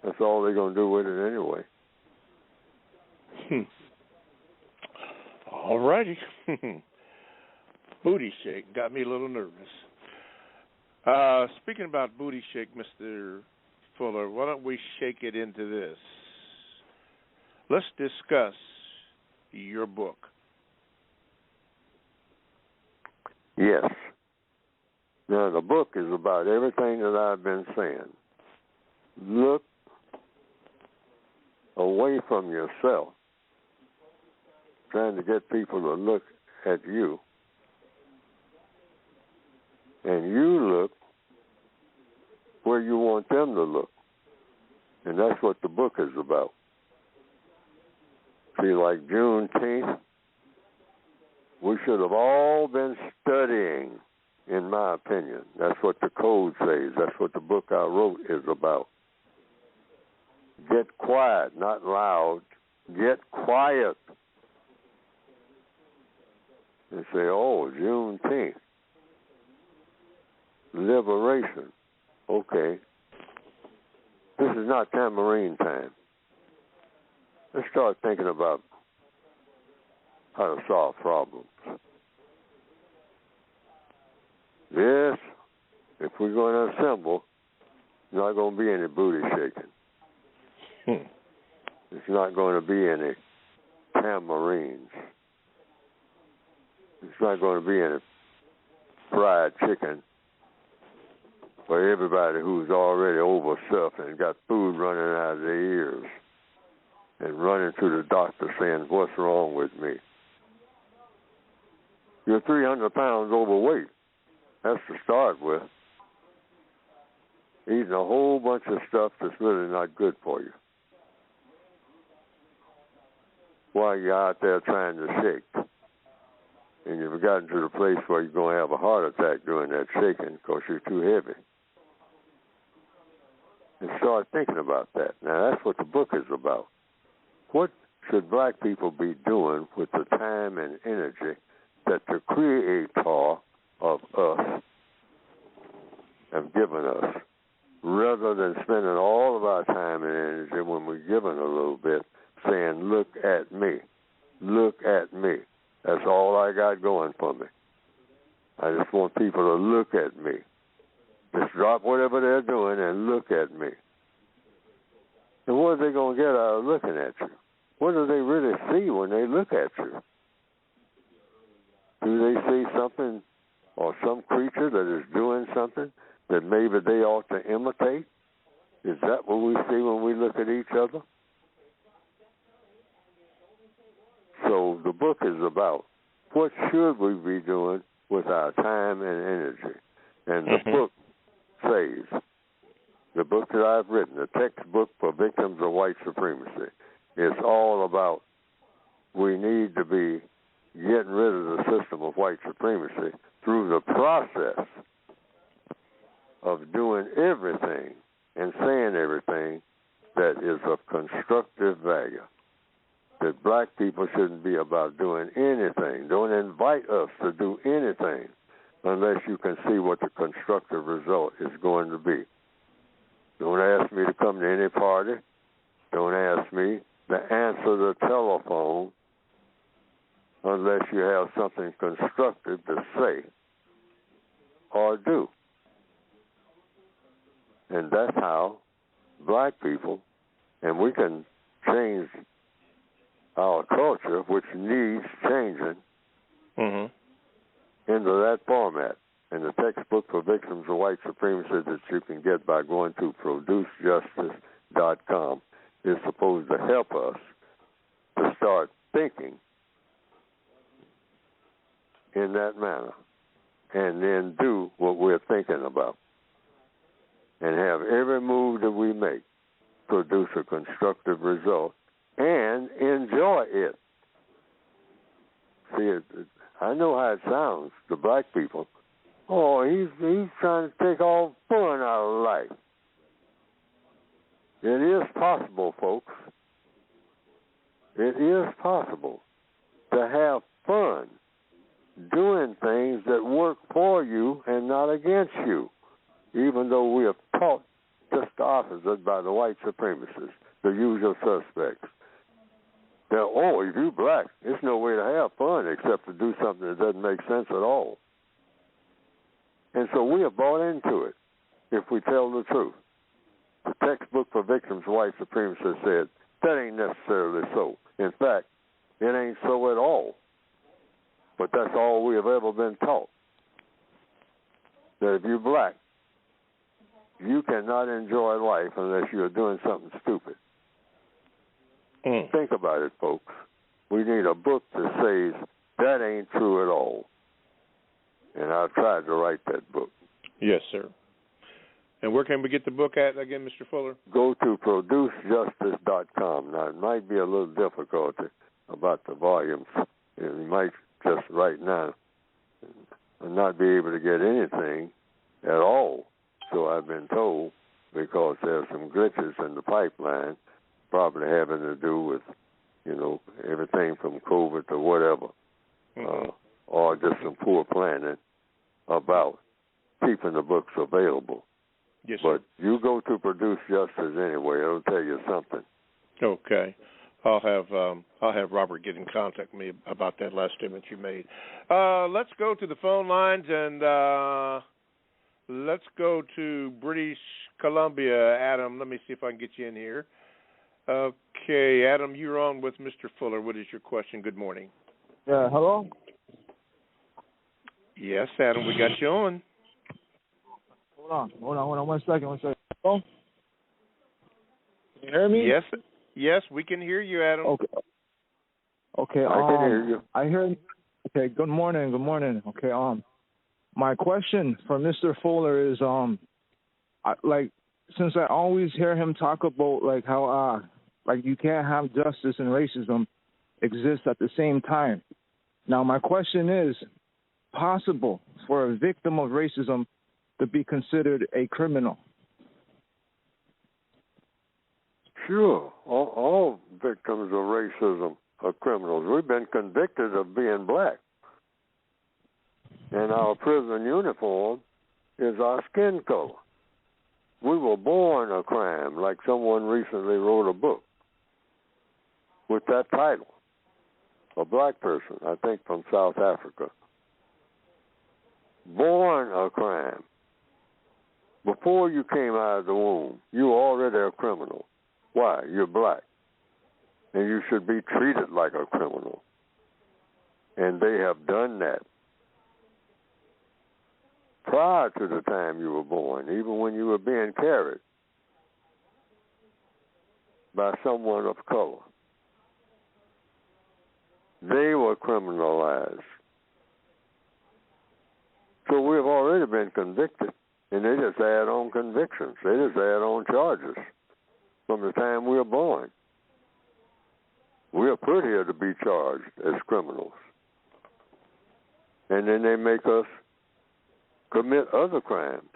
That's all they're going to do with it anyway. All righty. Booty shake got me a little nervous. Speaking about booty shake, Mr. Fuller, why don't we shake it into this? Let's discuss your book. Yes. Now, the book is about everything that I've been saying. Look away from yourself, trying to get people to look at you. And you look where you want them to look. And that's what the book is about. See, like Juneteenth, we should have all been studying, in my opinion. That's what the code says. That's what the book I wrote is about. Get quiet, not loud. Get quiet. And say, oh, Juneteenth. Liberation. Okay. This is not tambourine time. Let's start thinking about how to solve problems. This, if we're going to assemble, there's not going to be any booty shaking. There's not going to be any tambourines. There's not going to be any fried chicken for everybody who's already overstuffed and got food running out of their ears and running to the doctor saying, what's wrong with me? You're 300 pounds overweight. That's to start with. Eating a whole bunch of stuff that's really not good for you. While you're out there trying to shake. And you've gotten to the place where you're going to have a heart attack doing that shaking because you're too heavy. And start thinking about that. Now, that's what the book is about. What should black people be doing with the time and energy that the Creator of us have given us, rather than spending all of our time and energy when we're given a little bit saying, look at me, look at me. That's all I got going for me. I just want people to look at me. Just drop whatever they're doing and look at me. And what are they going to get out of looking at you? What do they really see when they look at you? Do they see something or some creature that is doing something that maybe they ought to imitate? Is that what we see when we look at each other? So the book is about what should we be doing with our time and energy. And the book says, the book that I've written, the textbook for victims of white supremacy, is all about we need to be getting rid of the system of white supremacy through the process of doing everything and saying everything that is of constructive value. That black people shouldn't be about doing anything. Don't invite us to do anything unless you can see what the constructive result is going to be. Don't ask me to come to any party. Don't ask me to answer the telephone unless you have something constructive to say or do. And that's how black people, and we can change our culture, which needs changing, into that format. And the textbook for victims of white supremacy that you can get by going to producejustice.com is supposed to help us to start thinking in that manner and then do what we're thinking about and have every move that we make produce a constructive result and enjoy it. See, I know how it sounds to black people. Oh, he's trying to take all fun out of life. It is possible, folks. It is possible to have fun doing things that work for you and not against you, even though we are taught just the opposite by the white supremacists, the usual suspects. That, oh, if you're black, there's no way to have fun except to do something that doesn't make sense at all. And so we are bought into it if we tell the truth. The textbook for victims of white supremacy said that ain't necessarily so. In fact, it ain't so at all. But that's all we have ever been taught. That if you're black, you cannot enjoy life unless you're doing something stupid. Think about it, folks. We need a book that says that ain't true at all. And I've tried to write that book. Yes, sir. And where can we get the book at again, Mr. Fuller? Go to producejustice.com. Now, it might be a little difficulty about the volumes. You might just right now not be able to get anything at all, so I've been told, because there's some glitches in the pipeline, probably having to do with, everything from COVID to whatever, or just some poor planning about keeping the books available. Yes, sir. But you go to Produce Justice anyway; it'll tell you something. Okay, I'll have Robert get in contact with me about that last statement you made. Let's go to the phone lines and let's go to British Columbia. Adam, let me see if I can get you in here. Okay, Adam, you're on with Mr. Fuller. What is your question? Good morning. Yeah, hello? Yes, Adam, we got you on. Hold on. One second. Hello? Can you hear me? Yes, we can hear you, Adam. Okay. I can hear you. Okay, good morning. Okay, my question for Mr. Fuller is, since I always hear him talk about, how, you can't have justice and racism exist at the same time. Now, my question is, possible for a victim of racism to be considered a criminal? Sure. All victims of racism are criminals. We've been convicted of being black. And our prison uniform is our skin color. We were born a crime, like someone recently wrote a book with that title. A black person, I think from South Africa. Born a crime. Before you came out of the womb, you were already a criminal. Why? You're black. And you should be treated like a criminal. And they have done that. prior to the time you were born, even when you were being carried by someone of color. They were criminalized. So we've already been convicted, and they just add on convictions. They just add on charges from the time we were born. We are put here to be charged as criminals. And then they make us commit other crimes,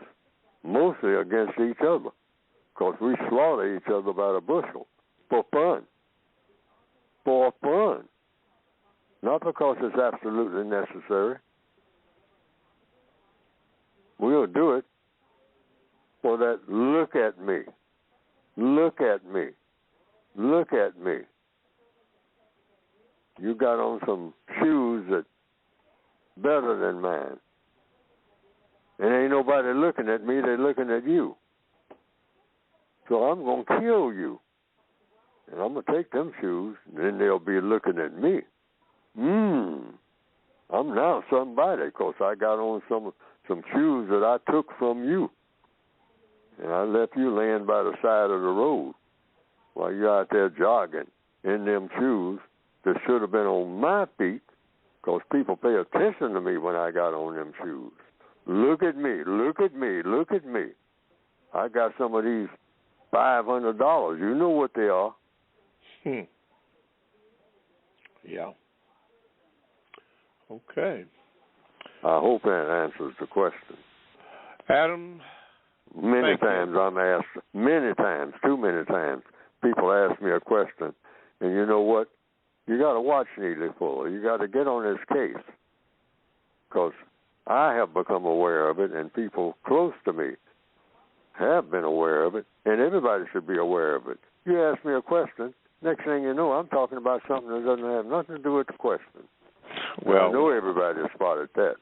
mostly against each other, because we slaughter each other by the bushel for fun. For fun. Not because it's absolutely necessary. We'll do it for that look at me. Look at me. Look at me. You got on some shoes that better than mine. And ain't nobody looking at me, they're looking at you. So I'm going to kill you. And I'm going to take them shoes, and then they'll be looking at me. I'm now somebody because I got on some shoes that I took from you. And I left you laying by the side of the road while you're out there jogging in them shoes that should have been on my feet, because people pay attention to me when I got on them shoes. Look at me, look at me, look at me. I got some of these $500. You know what they are. Yeah. Okay. I hope that answers the question. Adam, many times I'm asked, too many times, people ask me a question, and you know what? You got to watch Neely Fuller. You got to get on his case, because I have become aware of it, and people close to me have been aware of it, and everybody should be aware of it. You ask me a question, next thing you know, I'm talking about something that doesn't have nothing to do with the question. Well, I know everybody has spotted that.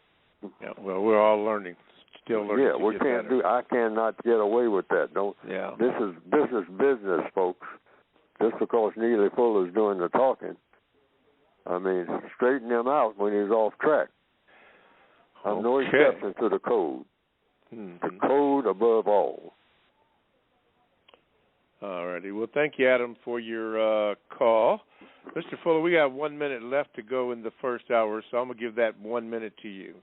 Yeah, well, we're all learning, still learning. Yeah, we can't do. I cannot get away with that. Don't. Yeah. This is business, folks. Just because Neely Fuller is doing the talking, I mean, straighten him out when he's off track. I'm no exception to the code. The code above all. All righty. Well, thank you, Adam, for your call. Mr. Fuller, we got 1 minute left to go in the first hour, so I'm going to give that 1 minute to you.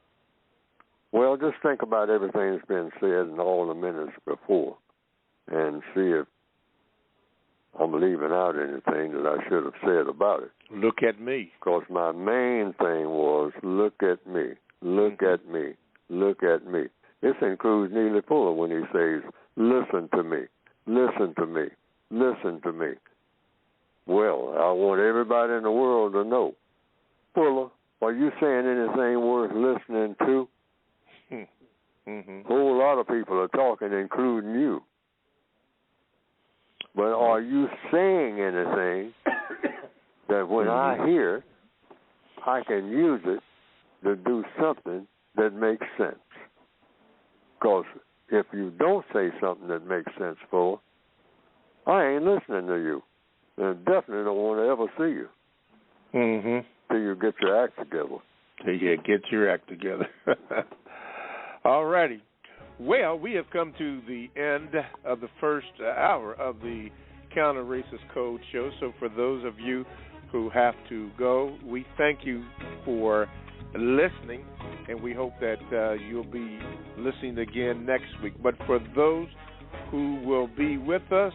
Well, just think about everything that's been said in all the minutes before and see if I'm leaving out anything that I should have said about it. Look at me. Because my main thing was, look at me, look at me, look at me. This includes Neely Fuller when he says, listen to me, listen to me, listen to me. Well, I want everybody in the world to know, Fuller, are you saying anything worth listening to? A whole lot of people are talking, including you. But are you saying anything that when I hear, I can use it to do something that makes sense? Because if you don't say something that makes sense, Fuller, I ain't listening to you. And definitely don't want to ever see you. Till you get your act together. Till you get your act together. All righty. Well, we have come to the end of the first hour of the Counter Racist Code show. So for those of you who have to go, we thank you for listening, and we hope that you'll be listening again next week. But for those who will be with us,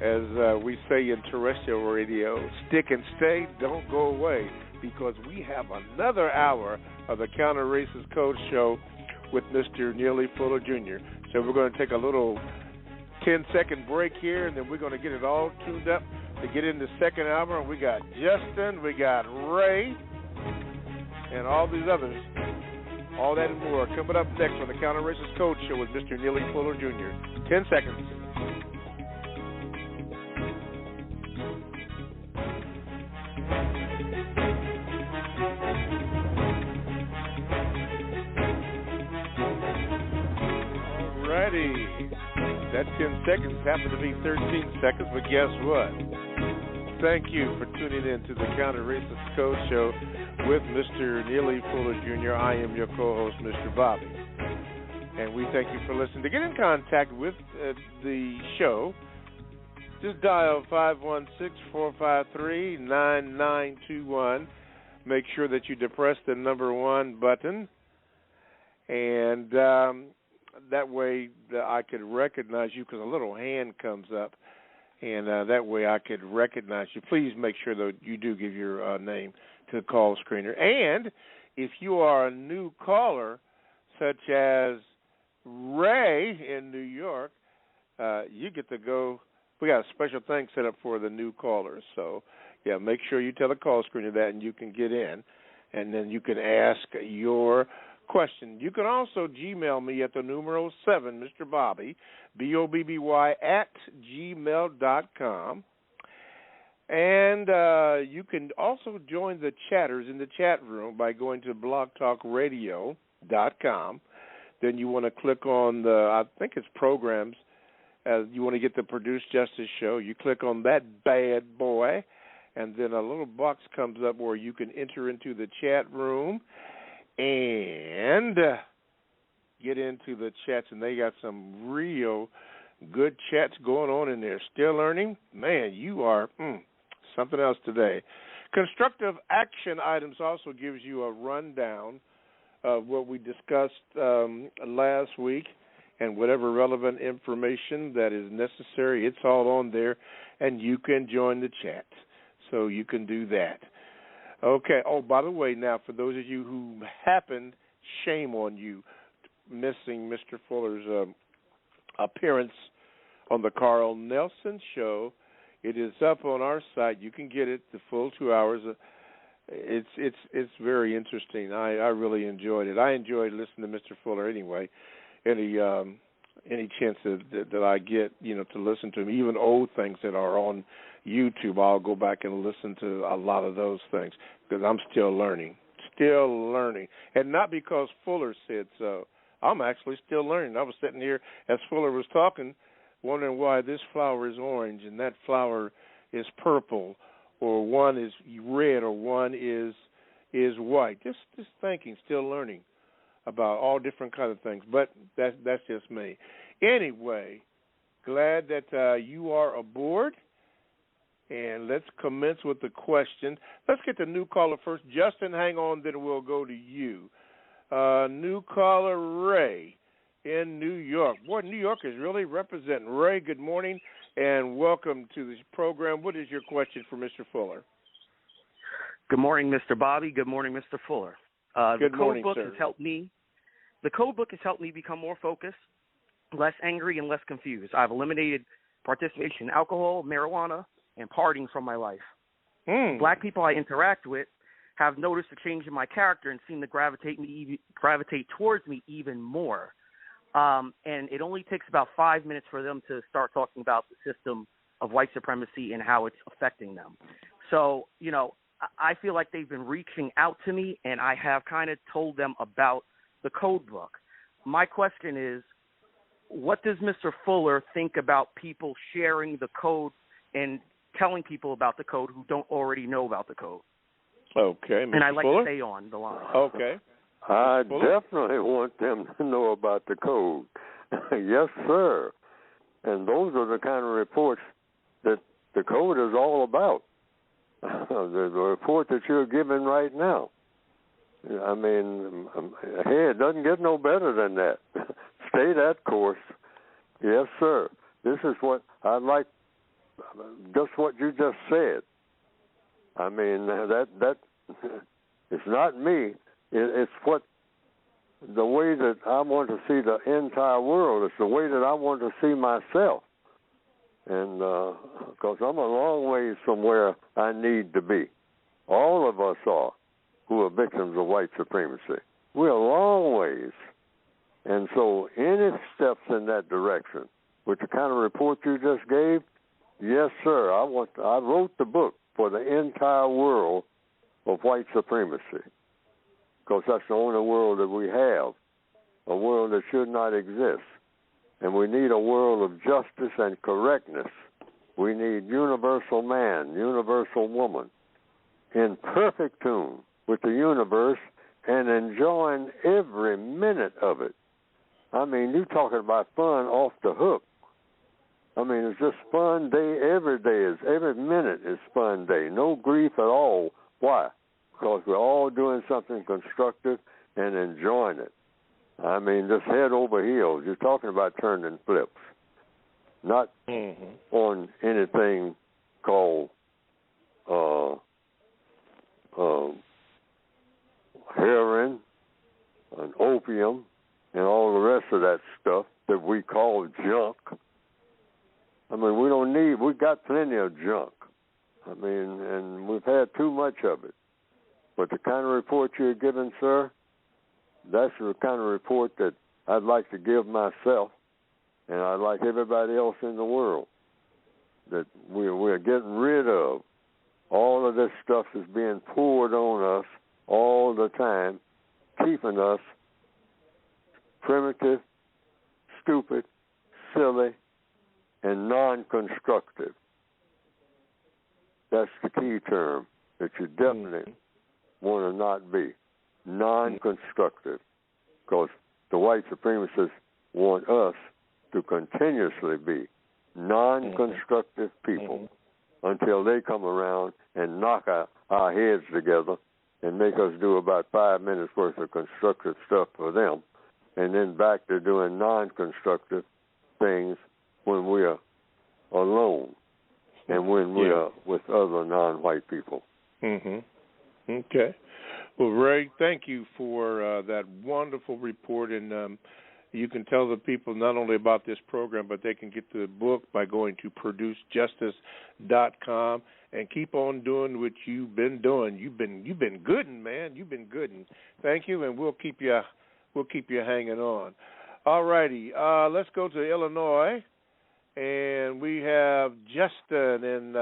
as we say in terrestrial radio, stick and stay, don't go away, because we have another hour of the Counter Racist Code show with Mr. Neely Fuller Jr. So we're going to take a little 10-second break here, and then we're going to get it all tuned up to get in the second hour. And we got Justin, we got Ray, and all these others. All that and more coming up next on the Counter Racist Code show with Mr. Neely Fuller Jr. 10 seconds. That 10 seconds happened to be 13 seconds, but guess what? Thank you for tuning in to the Counter Racist Code show with Mr. Neely Fuller Jr. I am your co-host, Mr. Bobby. And we thank you for listening. To get in contact with the show, just dial 516-453-9921. Make sure that you depress the number 1 button, and that way I could recognize you, because a little hand comes up, and that way I could recognize you. Please make sure that you do give your name to the call screener. And if you are a new caller, such as Ray in New York, you get to go. We got a special thing set up for the new callers. So, yeah, make sure you tell the call screener that, and you can get in, and then you can ask your question. You can also Gmail me at the numeral 7, Mr. Bobby, BOBBY, @gmail.com. And you can also join the chatters in the chat room by going to blogtalkradio.com. Then you want to click on I think it's programs. You want to get the Produced Justice show. You click on that bad boy, and then a little box comes up where you can enter into the chat room and get into the chats. And they got some real good chats going on in there. Still learning? Man, you are something else today. Constructive action items also gives you a rundown of what we discussed last week, and whatever relevant information that is necessary, it's all on there, and you can join the chat. So you can do that. Okay. Oh, by the way, now, for those of you who happened, shame on you, missing Mr. Fuller's appearance on the Carl Nelson Show. It is up on our site. You can get it the full 2 hours. It's very interesting. I really enjoyed it. I enjoyed listening to Mr. Fuller anyway. Any chance that I get, to listen to him, even old things that are on YouTube, I'll go back and listen to a lot of those things, because I'm still learning, and not because Fuller said so. I'm actually still learning. I was sitting here as Fuller was talking, wondering why this flower is orange and that flower is purple, or one is red, or one is white. Just thinking, still learning about all different kinds of things. But that's just me. Anyway, glad that you are aboard, and let's commence with the question. Let's get the new caller first. Justin, hang on, then we'll go to you. New caller, Ray in New York. Boy, New York is really representing. Ray, good morning, and welcome to this program. What is your question for Mr. Fuller? Good morning, Mr. Bobby. Good morning, Mr. Fuller. Good morning, sir. The code book has helped me become more focused, less angry, and less confused. I've eliminated participation in alcohol, marijuana, and partying from my life. Black people I interact with have noticed a change in my character and seem to gravitate towards me even more. And it only takes about 5 minutes for them to start talking about the system of white supremacy and how it's affecting them. So, I feel like they've been reaching out to me, and I have kind of told them about the code book. My question is, what does Mr. Fuller think about people sharing the code and telling people about the code who don't already know about the code? Okay, Mr. And I'd like Fuller? to stay on the line. Okay. I definitely want them to know about the code. Yes, sir. And those are the kind of reports that the code is all about. The report that you're giving right now. I mean, hey, it doesn't get no better than that. Stay that course. Yes, sir. This is what I like, just what you just said. I mean, that it's not me. It's what the way that I want to see the entire world. It's the way that I want to see myself. And because I'm a long ways from where I need to be. All of us are who are victims of white supremacy. We're a long ways. And so any steps in that direction, with the kind of report you just gave, yes, sir, I wrote the book for the entire world of white supremacy, because that's the only world that we have, a world that should not exist. And we need a world of justice and correctness. We need universal man, universal woman, in perfect tune with the universe and enjoying every minute of it. I mean, you're talking about fun off the hook. I mean, it's just fun day. Every minute is fun day. No grief at all. Why? Because we're all doing something constructive and enjoying it. I mean, just head over heels. You're talking about turning flips, not on anything called heroin and opium and all the rest of that stuff that we call junk. I mean, we got plenty of junk. I mean, and we've had too much of it. But the kind of report you're giving, sir, that's the kind of report that I'd like to give myself, and I'd like everybody else in the world, that we're getting rid of. All of this stuff is being poured on us all the time, keeping us primitive, stupid, silly, and non-constructive. That's the key term that you definitely want to not be. Non-constructive. Because the white supremacists want us to continuously be non-constructive people until they come around and knock our heads together and make us do about 5 minutes worth of constructive stuff for them, and then back to doing non-constructive things when we are alone and when we are with other non-white people. Okay. Well, Ray, thank you for that wonderful report, and you can tell the people not only about this program, but they can get the book by going to producejustice.com and keep on doing what you've been doing. You've been goodin', man. You've been goodin'. Thank you, and we'll keep you hanging on. All righty, let's go to Illinois, and we have Justin in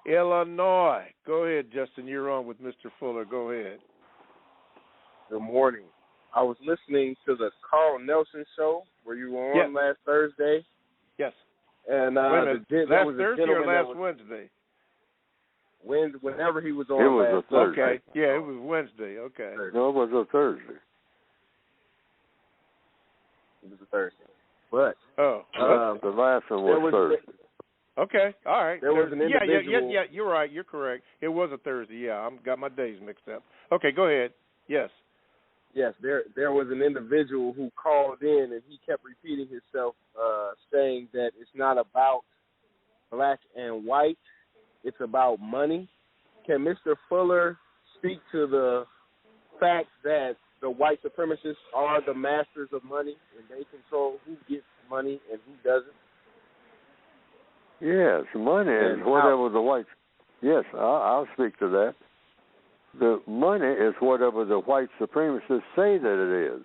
Illinois. Go ahead, Justin. You're on with Mr. Fuller. Go ahead. Good morning. I was listening to the Carl Nelson show where you were on last Thursday. Yes. And last Thursday or last Wednesday? Whenever he was on. It was a Thursday. Okay. Yeah, it was Wednesday. Okay. No, it was a Thursday. It was a Thursday. But the last one was Thursday. Okay. All right. There was an individual. Yeah. You're right. You're correct. It was a Thursday. Yeah, I've got my days mixed up. Okay, go ahead. Yes. Yes, there was an individual who called in and he kept repeating himself, saying that it's not about black and white, it's about money. Can Mr. Fuller speak to the fact that the white supremacists are the masters of money and they control who gets money and who doesn't? Yes, money is whatever the whites. Yes, I'll speak to that. The money is whatever the white supremacists say that it is.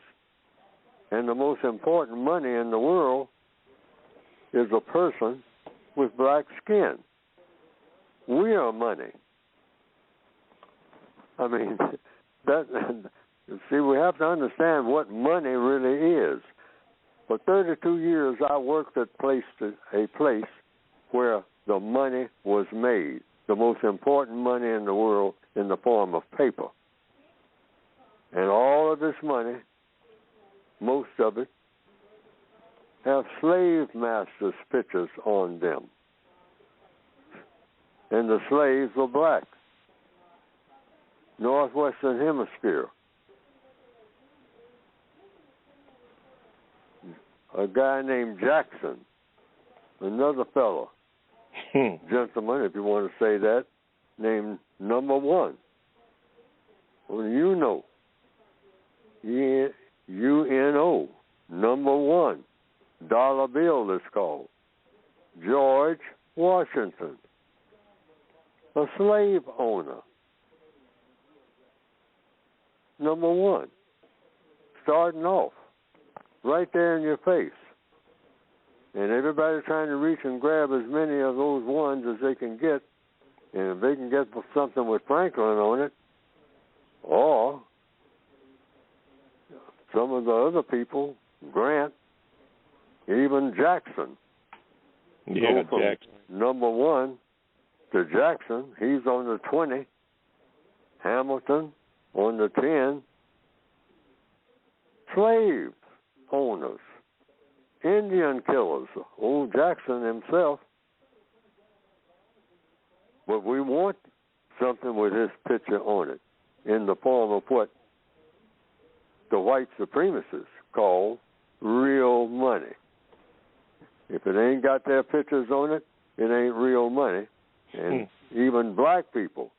And the most important money in the world is a person with black skin. We are money. I mean, we have to understand what money really is. For 32 years, I worked at a place where the money was made, the most important money in the world, in the form of paper. And all of this money, most of it, have slave masters' pictures on them. And the slaves were black. Northwestern Hemisphere. A guy named Jackson, another fellow, gentleman, if you want to say that, named Number One. Well, UNO, Number One. Dollar bill is called. George Washington, a slave owner. Number One, starting off right there in your face. And everybody trying to reach and grab as many of those ones as they can get. And if they can get something with Franklin on it, or some of the other people, Grant, even Jackson. Yeah, Jackson. Number One to Jackson, he's on the 20. Hamilton on the 10. Slave owners. Indian killers, old Jackson himself. But we want something with his picture on it in the form of what the white supremacists call real money. If it ain't got their pictures on it, it ain't real money. And even black people,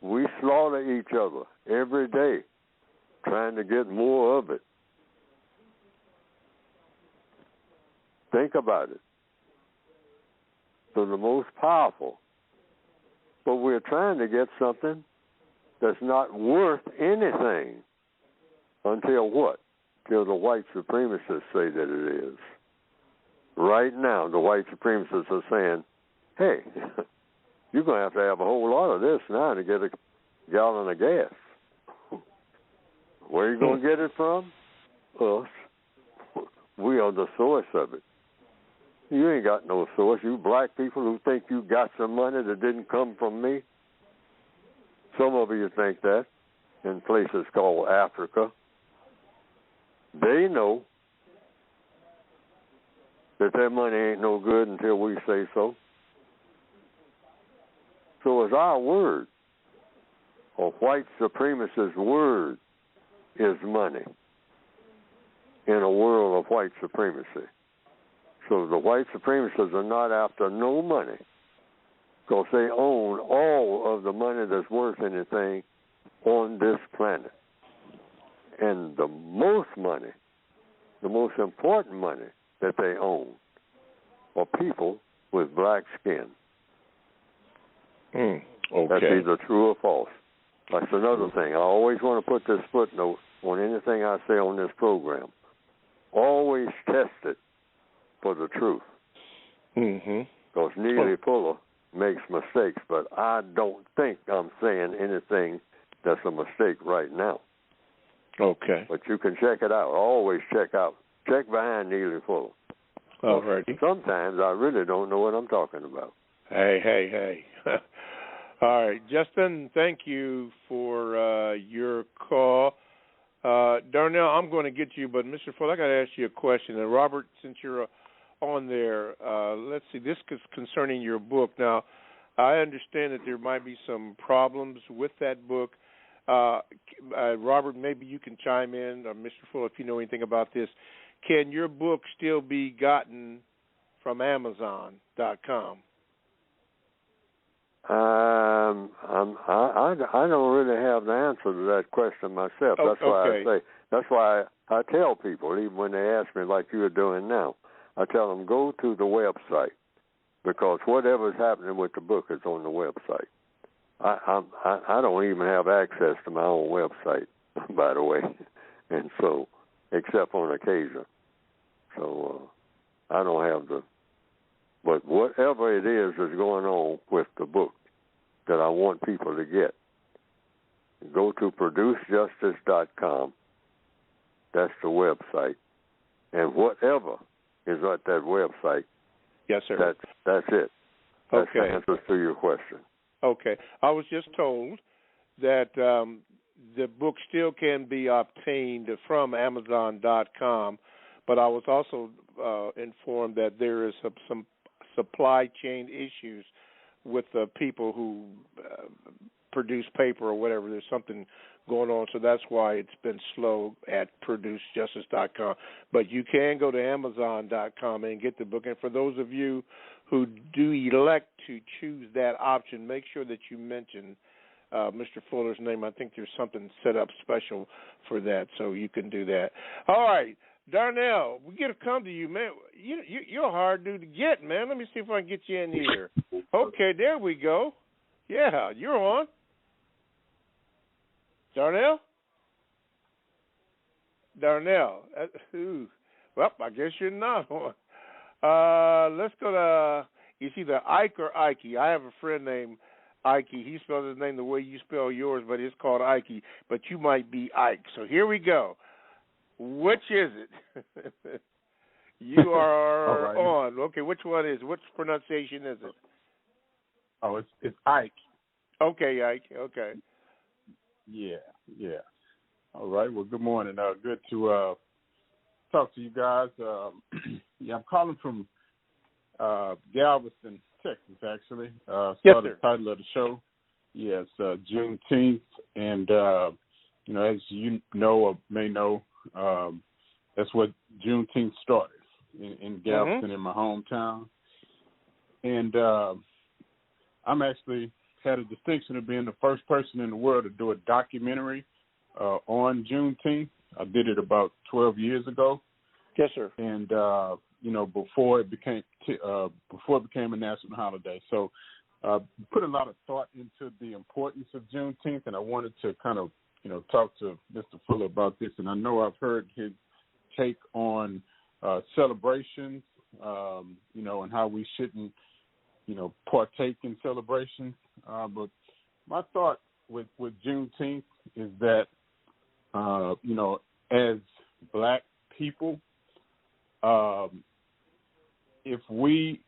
we slaughter each other every day trying to get more of it. Think about it. So the most powerful. But we're trying to get something that's not worth anything until what? Till the white supremacists say that it is. Right now, the white supremacists are saying, hey, you're going to have a whole lot of this now to get a gallon of gas. Where are you going to get it from? Us. We are the source of it. You ain't got no source. You black people who think you got some money that didn't come from me. Some of you think that in places called Africa. They know that their money ain't no good until we say so. So it's our word, or white supremacist word, is money in a world of white supremacy. So the white supremacists are not after no money because they own all of the money that's worth anything on this planet. And the most money, the most important money that they own are people with black skin. Okay. That's either true or false. That's another thing. I always want to put this footnote on anything I say on this program. Always test it for the truth. Because Neely Fuller makes mistakes, but I don't think I'm saying anything that's a mistake right now. Okay. But you can check it out. Always check behind Neely Fuller. All righty. Sometimes I really don't know what I'm talking about. Hey. All right, Justin, thank you for your call. Darnell, I'm going to get you, but Mr. Fuller, I got to ask you a question. And Robert, since you're on there, let's see, this is concerning your book. Now, I understand that there might be some problems with that book. Robert, maybe you can chime in, or Mr. Fuller, if you know anything about this. Can your book still be gotten from Amazon.com? I don't really have the answer to that question myself. That's why I tell people, even when they ask me like you're doing now, I tell them go to the website because whatever's happening with the book is on the website. I don't even have access to my own website, by the way, and so except on occasion. So I don't have but whatever it is that's going on with the book that I want people to get, go to producejustice.com. That's the website. And whatever is at that website, yes, sir. That's it. That's okay. the answer to your question. Okay. I was just told that the book still can be obtained from Amazon.com, but I was also informed that there is some supply chain issues with the people who produce paper or whatever. There's something going on, so that's why it's been slow at producejustice.com. But you can go to Amazon.com and get the book. And for those of you who do elect to choose that option, make sure that you mention Mr. Fuller's name. I think there's something set up special for that, so you can do that. All right. Darnell, we got to come to you, man. You're a hard dude to get, man. Let me see if I can get you in here. Okay, there we go. Yeah, you're on. Darnell? Well, I guess you're not on. Let's go to, it's either Ike or Ikey. I have a friend named Ike. He spells his name the way you spell yours, but it's called Ike. But you might be Ike. So here we go. Which is it? You are right. On. Okay, which one is? Which pronunciation is it? Oh, it's Ike. Okay, Ike. Okay. Yeah. All right. Well, good morning. Good to talk to you guys. I'm calling from Galveston, Texas, actually. Yes, saw sir. The title of the show. Yes, Juneteenth. And, as you know or may know, that's what Juneteenth started in Galveston, in my hometown. And I'm actually had a distinction of being the first person in the world to do a documentary on Juneteenth. I did it about 12 years ago. Yes, sir. And before it became a national holiday. So put a lot of thought into the importance of Juneteenth, and I wanted to kind of talk to Mr. Fuller about this. And I know I've heard his take on celebrations, and how we shouldn't partake in celebrations. But my thought with Juneteenth is that as Black people, if we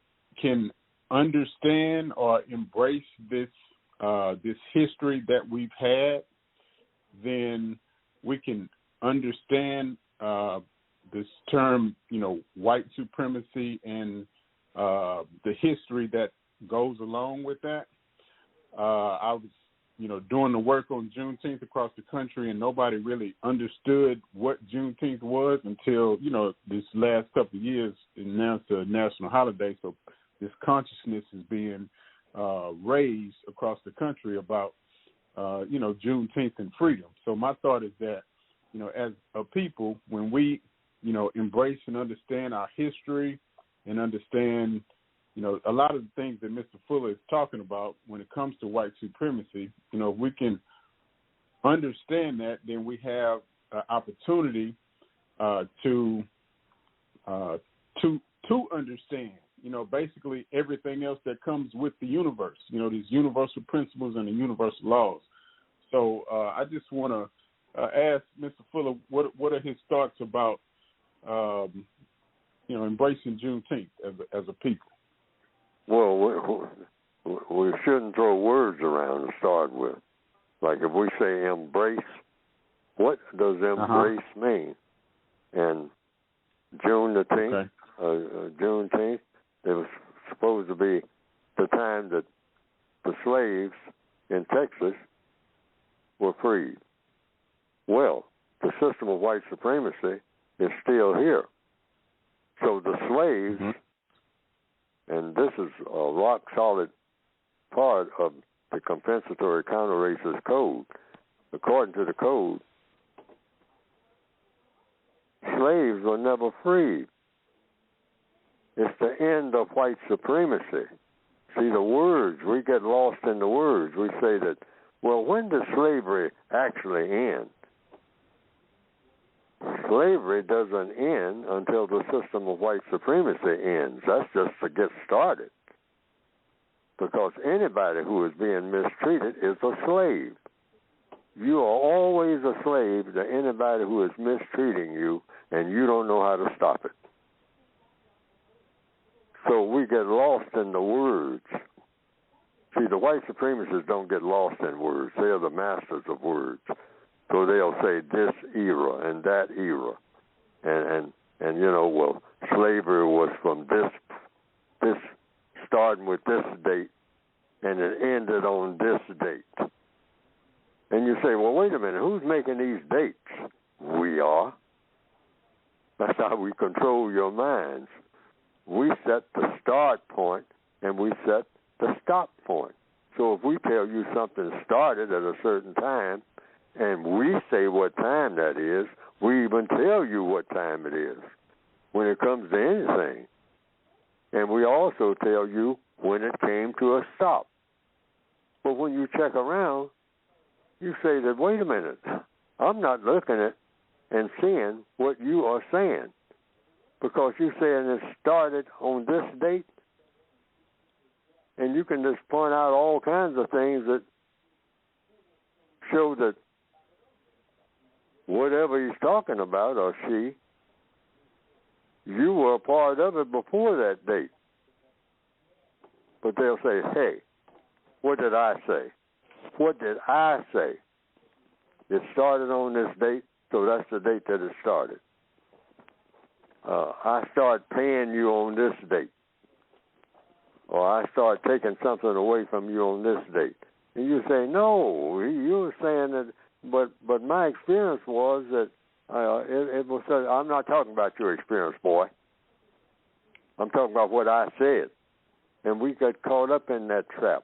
can understand or embrace this history that we've had, then we can understand this term, white supremacy, and the history that goes along with that. I was, doing the work on Juneteenth across the country, and nobody really understood what Juneteenth was until, this last couple of years, announced a national holiday. So this consciousness is being raised across the country about, Juneteenth and freedom. So my thought is that, as a people, when we, embrace and understand our history and understand, a lot of the things that Mr. Fuller is talking about when it comes to white supremacy, if we can understand that, then we have an opportunity to understand, basically everything else that comes with the universe, these universal principles and the universal laws. So I just want to ask Mr. Fuller, what are his thoughts about, embracing Juneteenth as a people? Well, we shouldn't throw words around to start with. Like if we say embrace, what does embrace mean? And Juneteenth, Juneteenth, it was supposed to be the time that the slaves in Texas were freed. Well, the system of white supremacy is still here. So the slaves, and this is a rock-solid part of the compensatory counter-racist code. According to the code, slaves were never freed. It's the end of white supremacy. See, the words, we get lost in the words. We say that, well, when does slavery actually end? Slavery doesn't end until the system of white supremacy ends. That's just to get started. Because anybody who is being mistreated is a slave. You are always a slave to anybody who is mistreating you, and you don't know how to stop it. So we get lost in the words. See, the white supremacists don't get lost in words. They are the masters of words. So they'll say this era and that era. And well, slavery was from this starting with this date, and it ended on this date. And you say, well, wait a minute, who's making these dates? We are. That's how we control your minds. We set the start point, and we set the stop point. So if we tell you something started at a certain time, and we say what time that is, we even tell you what time it is when it comes to anything. And we also tell you when it came to a stop. But when you check around, you say that, wait a minute, I'm not looking at and seeing what you are saying. Because you're saying it started on this date, and you can just point out all kinds of things that show that whatever he's talking about, or she, you were a part of it before that date. But they'll say, hey, what did I say? What did I say? It started on this date, so that's the date that it started. I start paying you on this date, or I start taking something away from you on this date. And you say, no, you were saying that, but my experience was that it was. I'm not talking about your experience, boy. I'm talking about what I said. And we got caught up in that trap.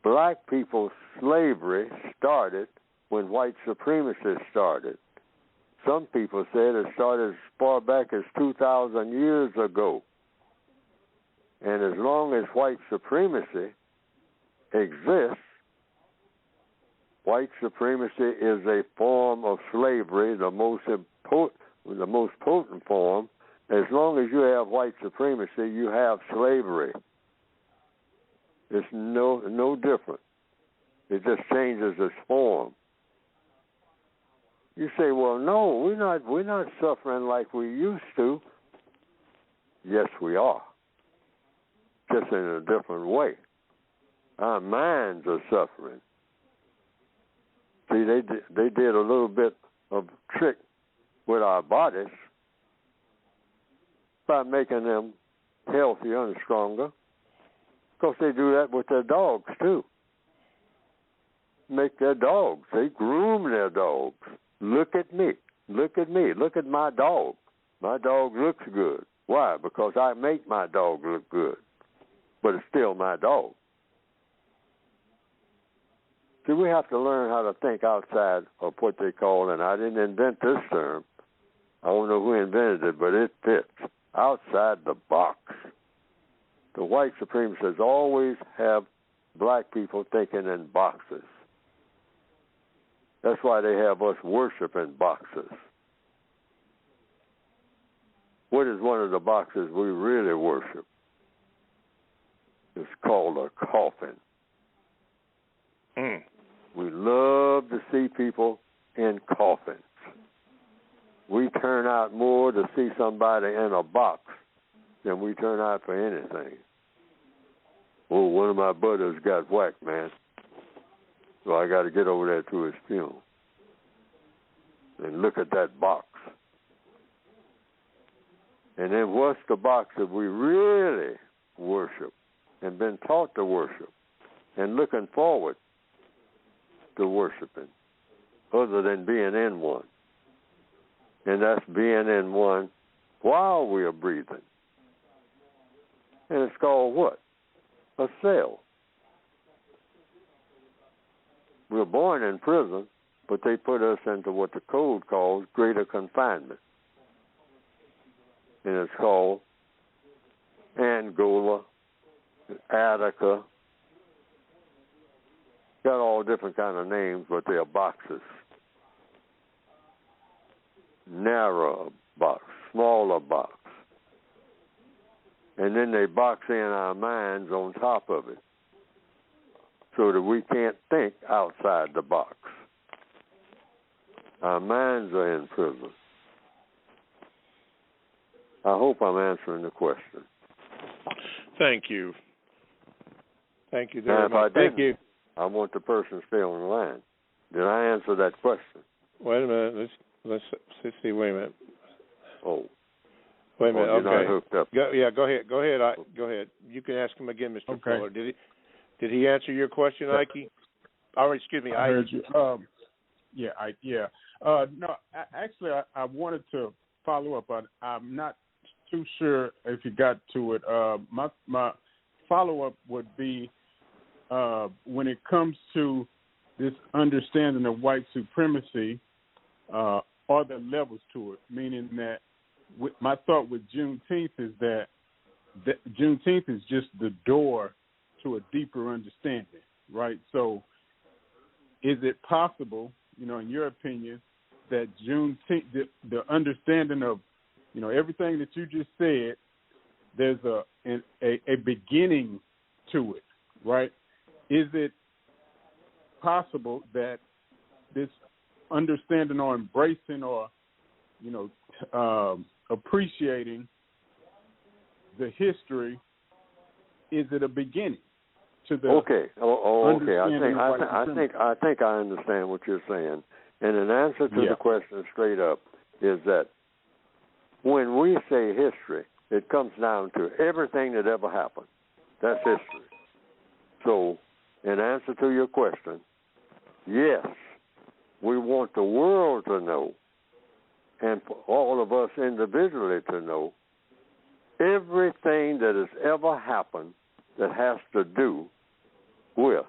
Black people's slavery started when white supremacy started. Some people said it started as far back as 2,000 years ago. And as long as white supremacy exists, white supremacy is a form of slavery, the most potent form. As long as you have white supremacy, you have slavery. It's no different. It just changes its form. You say, well, no, we're not suffering like we used to. Yes, we are. Just in a different way. Our minds are suffering. See, they did a little bit of trick with our bodies by making them healthier and stronger. Of course, they do that with their dogs, too. Make their dogs. They groom their dogs. Look at me. Look at me. Look at my dog. My dog looks good. Why? Because I make my dog look good. But it's still my dog. See, we have to learn how to think outside of what they call, and I didn't invent this term. I don't know who invented it, but it fits. Outside the box. The white supremacists always have black people thinking in boxes. That's why they have us worshiping boxes. What is one of the boxes we really worship? It's called a coffin. We love to see people in coffins. We turn out more to see somebody in a box than we turn out for anything. Oh, one of my brothers got whacked, man. So I got to get over there to his funeral and look at that box. And then what's the box that we really worship and been taught to worship and looking forward to worshiping other than being in one? And that's being in one while we are breathing. And it's called what? A cell. We're born in prison, but they put us into what the code calls greater confinement. And it's called Angola, Attica. Got all different kind of names, but they are boxes. Narrower box, smaller box. And then they box in our minds on top of it so that we can't think outside the box. Our minds are in prison. I hope I'm answering the question. Thank you. Thank you Now, very if much. I didn't, Thank you. I want the person to stay on the line. Did I answer that question? Wait a minute. Let's see. Wait a minute. Oh. Wait a minute. You're not Okay. hooked up. Go ahead. Go ahead. You can ask him again, Mr. Okay. Fuller. Did he answer your question, Ike? Oh, excuse me, I Ike. heard you. No, actually, I wanted to follow up. I'm not too sure if you got to it. My follow-up would be when it comes to this understanding of white supremacy, are there levels to it? Meaning that my thought with Juneteenth is that Juneteenth is just the door to a deeper understanding, right? So is it possible, in your opinion, that Juneteenth, the understanding of, everything that you just said, there's a beginning to it, right? Is it possible that this understanding or embracing or, appreciating the history, is it a beginning to the Okay. Okay. understanding of white supremacy? I think I understand what you're saying. And an answer to the question straight up is that when we say history, it comes down to everything that ever happened. That's history. So, in answer to your question, yes, we want the world to know, and for all of us individually to know, everything that has ever happened that has to do with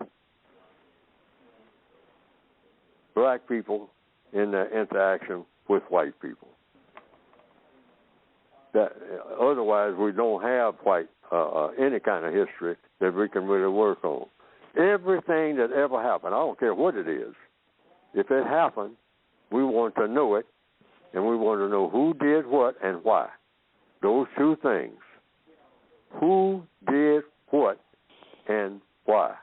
black people in their interaction with white people. That otherwise we don't have any kind of history that we can really work on. Everything that ever happened, I don't care what it is, if it happened, we want to know it, and we want to know who did what and why. Those two things. Who did what and why?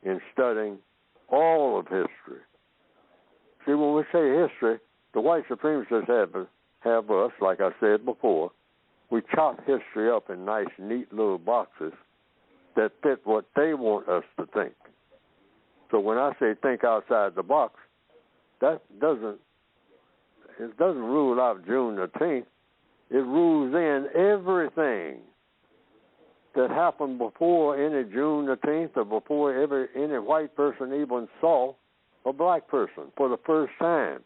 In studying all of history. See, when we say history, the white supremacists have us, like I said before, we chop history up in nice, neat little boxes that fit what they want us to think. So when I say think outside the box, that doesn't rule out June the 10th. It rules in everything that happened before any June the 10th or before any white person even saw a black person for the first time.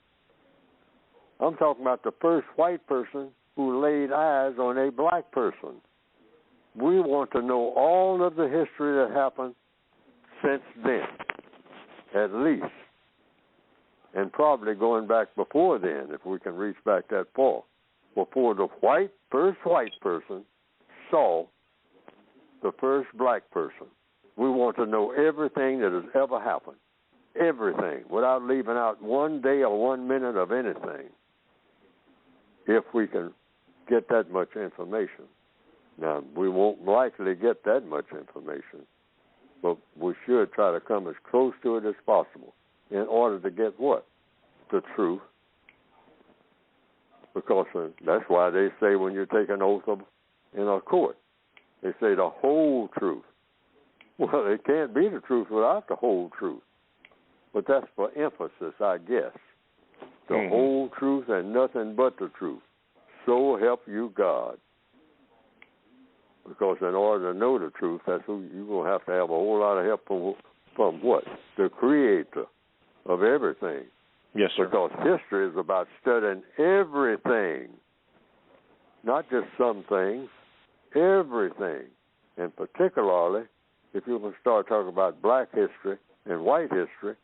I'm talking about the first white person who laid eyes on a black person. We want to know all of the history that happened since then, at least. And probably going back before then, if we can reach back that far, before the first white person saw the first black person. We want to know everything that has ever happened, everything, without leaving out one day or 1 minute of anything, if we can get that much information. Now, we won't likely get that much information, but we should try to come as close to it as possible in order to get what? The truth. Because that's why they say when you take an oath in a court, they say the whole truth. Well, it can't be the truth without the whole truth. But that's for emphasis, I guess. The whole truth and nothing but the truth. So help you God. Because in order to know the truth, that's who you're going to have a whole lot of help from what? The Creator of everything. Yes, sir. Because history is about studying everything, not just some things, everything. And particularly, if you can start talking about black history and white history,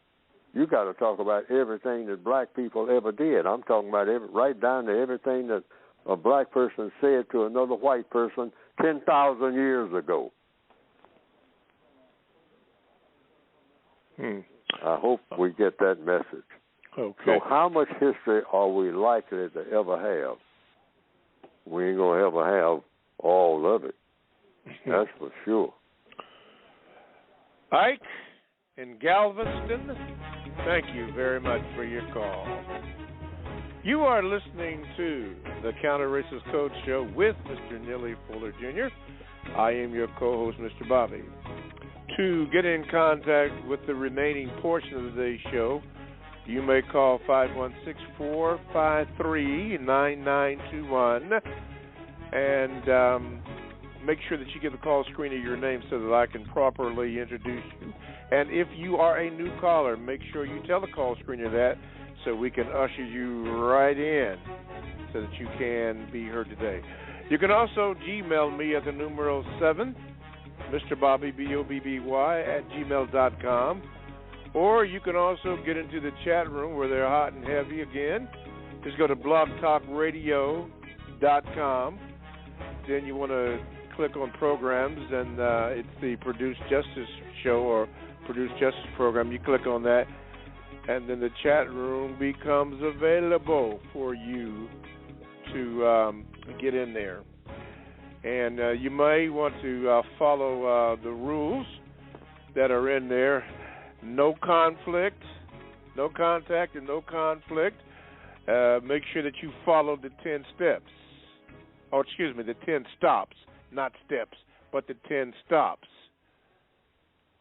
you got to talk about everything that black people ever did. I'm talking about right down to everything that a black person said to another white person 10,000 years ago. I hope we get that message. Okay. So how much history are we likely to ever have? We ain't going to ever have all of it. That's for sure. Ike in Galveston, thank you very much for your call. You are listening to the Counter Racist Code Show with Mr. Neely Fuller Jr. I am your co-host, Mr. Bobby. To get in contact with the remaining portion of today's show, you may call 516-453-9921 and make sure that you get the call screen of your name so that I can properly introduce you. And if you are a new caller, make sure you tell the call screener that so we can usher you right in so that you can be heard today. You can also Gmail me at the numero 7, Mr. Bobby, B-O-B-B-Y, @gmail.com. Or you can also get into the chat room where they're hot and heavy again. Just go to blogtalkradio.com. Then you want to click on programs, and it's the Produce Justice show or Produce Justice program. You click on that, and then the chat room becomes available for you to get in there. And you may want to follow the rules that are in there. No conflict, no contact, and no conflict. Make sure that you follow the 10 steps. Or, excuse me, the 10 stops. Not steps, but the 10 stops.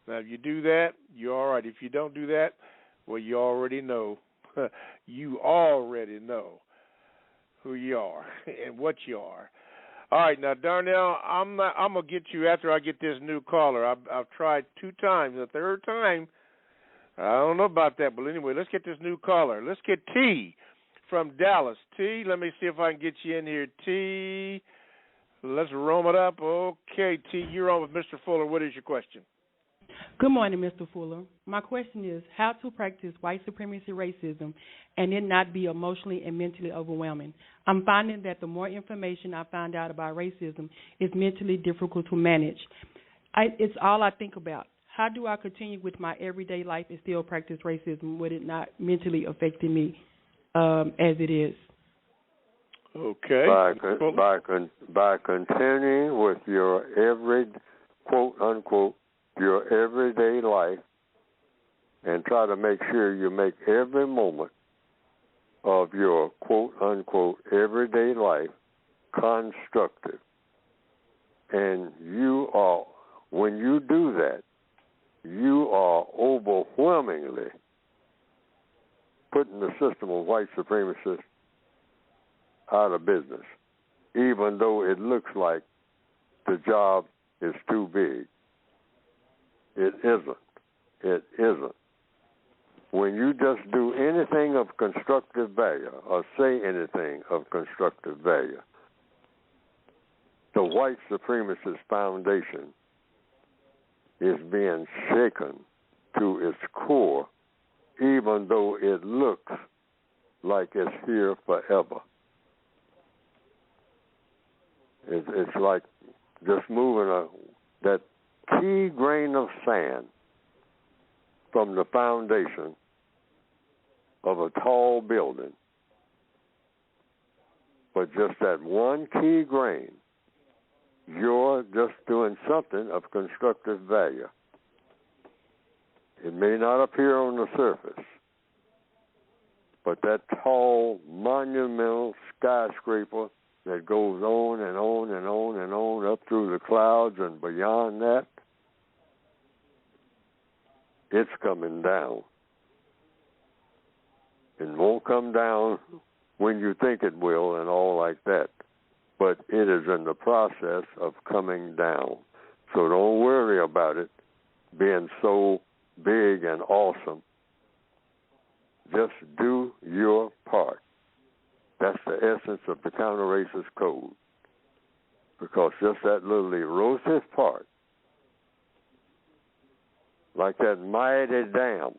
Now, if you do that, you're all right. If you don't do that, Well, you already know. You already know who you are and what you are. All right, now, Darnell, I'm gonna get you after I get this new caller. I've tried 2 times. The third time, I don't know about that, but anyway, let's get this new caller. Let's get T from Dallas. T, let me see if I can get you in here. T, let's roam it up. Okay, T, you're on with Mr. Fuller. What is your question? Good morning, Mr. Fuller. My question is how to practice white supremacy racism and it not be emotionally and mentally overwhelming. I'm finding that the more information I find out about racism is mentally difficult to manage. It's all I think about. How do I continue with my everyday life and still practice racism with it not mentally affecting me as it is? Okay. By continuing with your quote unquote, your everyday life, and try to make sure you make every moment of your quote unquote everyday life constructive. And when you do that, you are overwhelmingly putting the system of white supremacists out of business, even though it looks like the job is too big. It isn't. It isn't. When you just do anything of constructive value or say anything of constructive value, the white supremacist foundation is being shaken to its core, even though it looks like it's here forever. It's like just moving that key grain of sand from the foundation of a tall building. But just that one key grain, you're just doing something of constructive value. It may not appear on the surface, but that tall, monumental skyscraper that goes on and on and on and on up through the clouds and beyond that, it's coming down. It won't come down when you think it will and all like that, but it is in the process of coming down. So don't worry about it being so big and awesome. Just do your part. That's the essence of the counter-racist code. Because just that little erosive part, like that mighty dam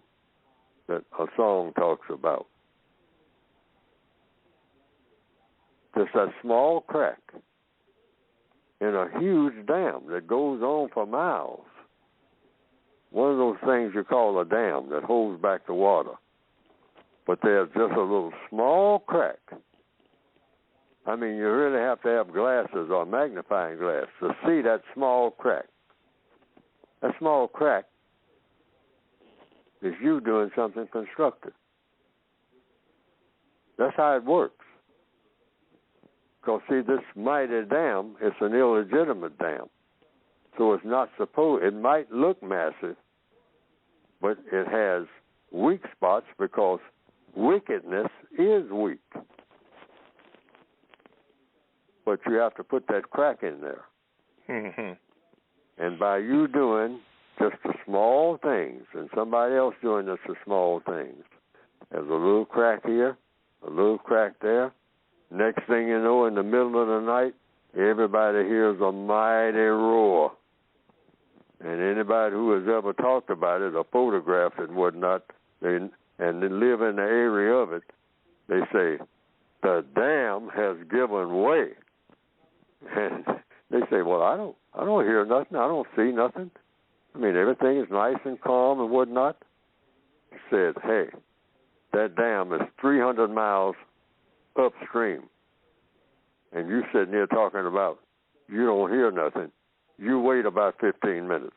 that a song talks about, just that small crack in a huge dam that goes on for miles. One of those things you call a dam that holds back the water. But there's just a little small crack. I mean, you really have to have glasses or magnifying glass to see that small crack. That small crack is you doing something constructive. That's how it works. Because, see, this mighty dam is an illegitimate dam. So it's not supposed, it might look massive, but it has weak spots because wickedness is weak. But you have to put that crack in there. Mm-hmm. And by you doing just the small things and somebody else doing just the small things, there's a little crack here, a little crack there. Next thing you know, in the middle of the night, everybody hears a mighty roar. And anybody who has ever talked about it or photographed it and whatnot, and they live in the area of it, they say, the dam has given way. And they say, well, I don't hear nothing. I don't see nothing. I mean, everything is nice and calm and whatnot. He said, hey, that dam is 300 miles upstream. And you sitting there talking about you don't hear nothing. You wait about 15 minutes.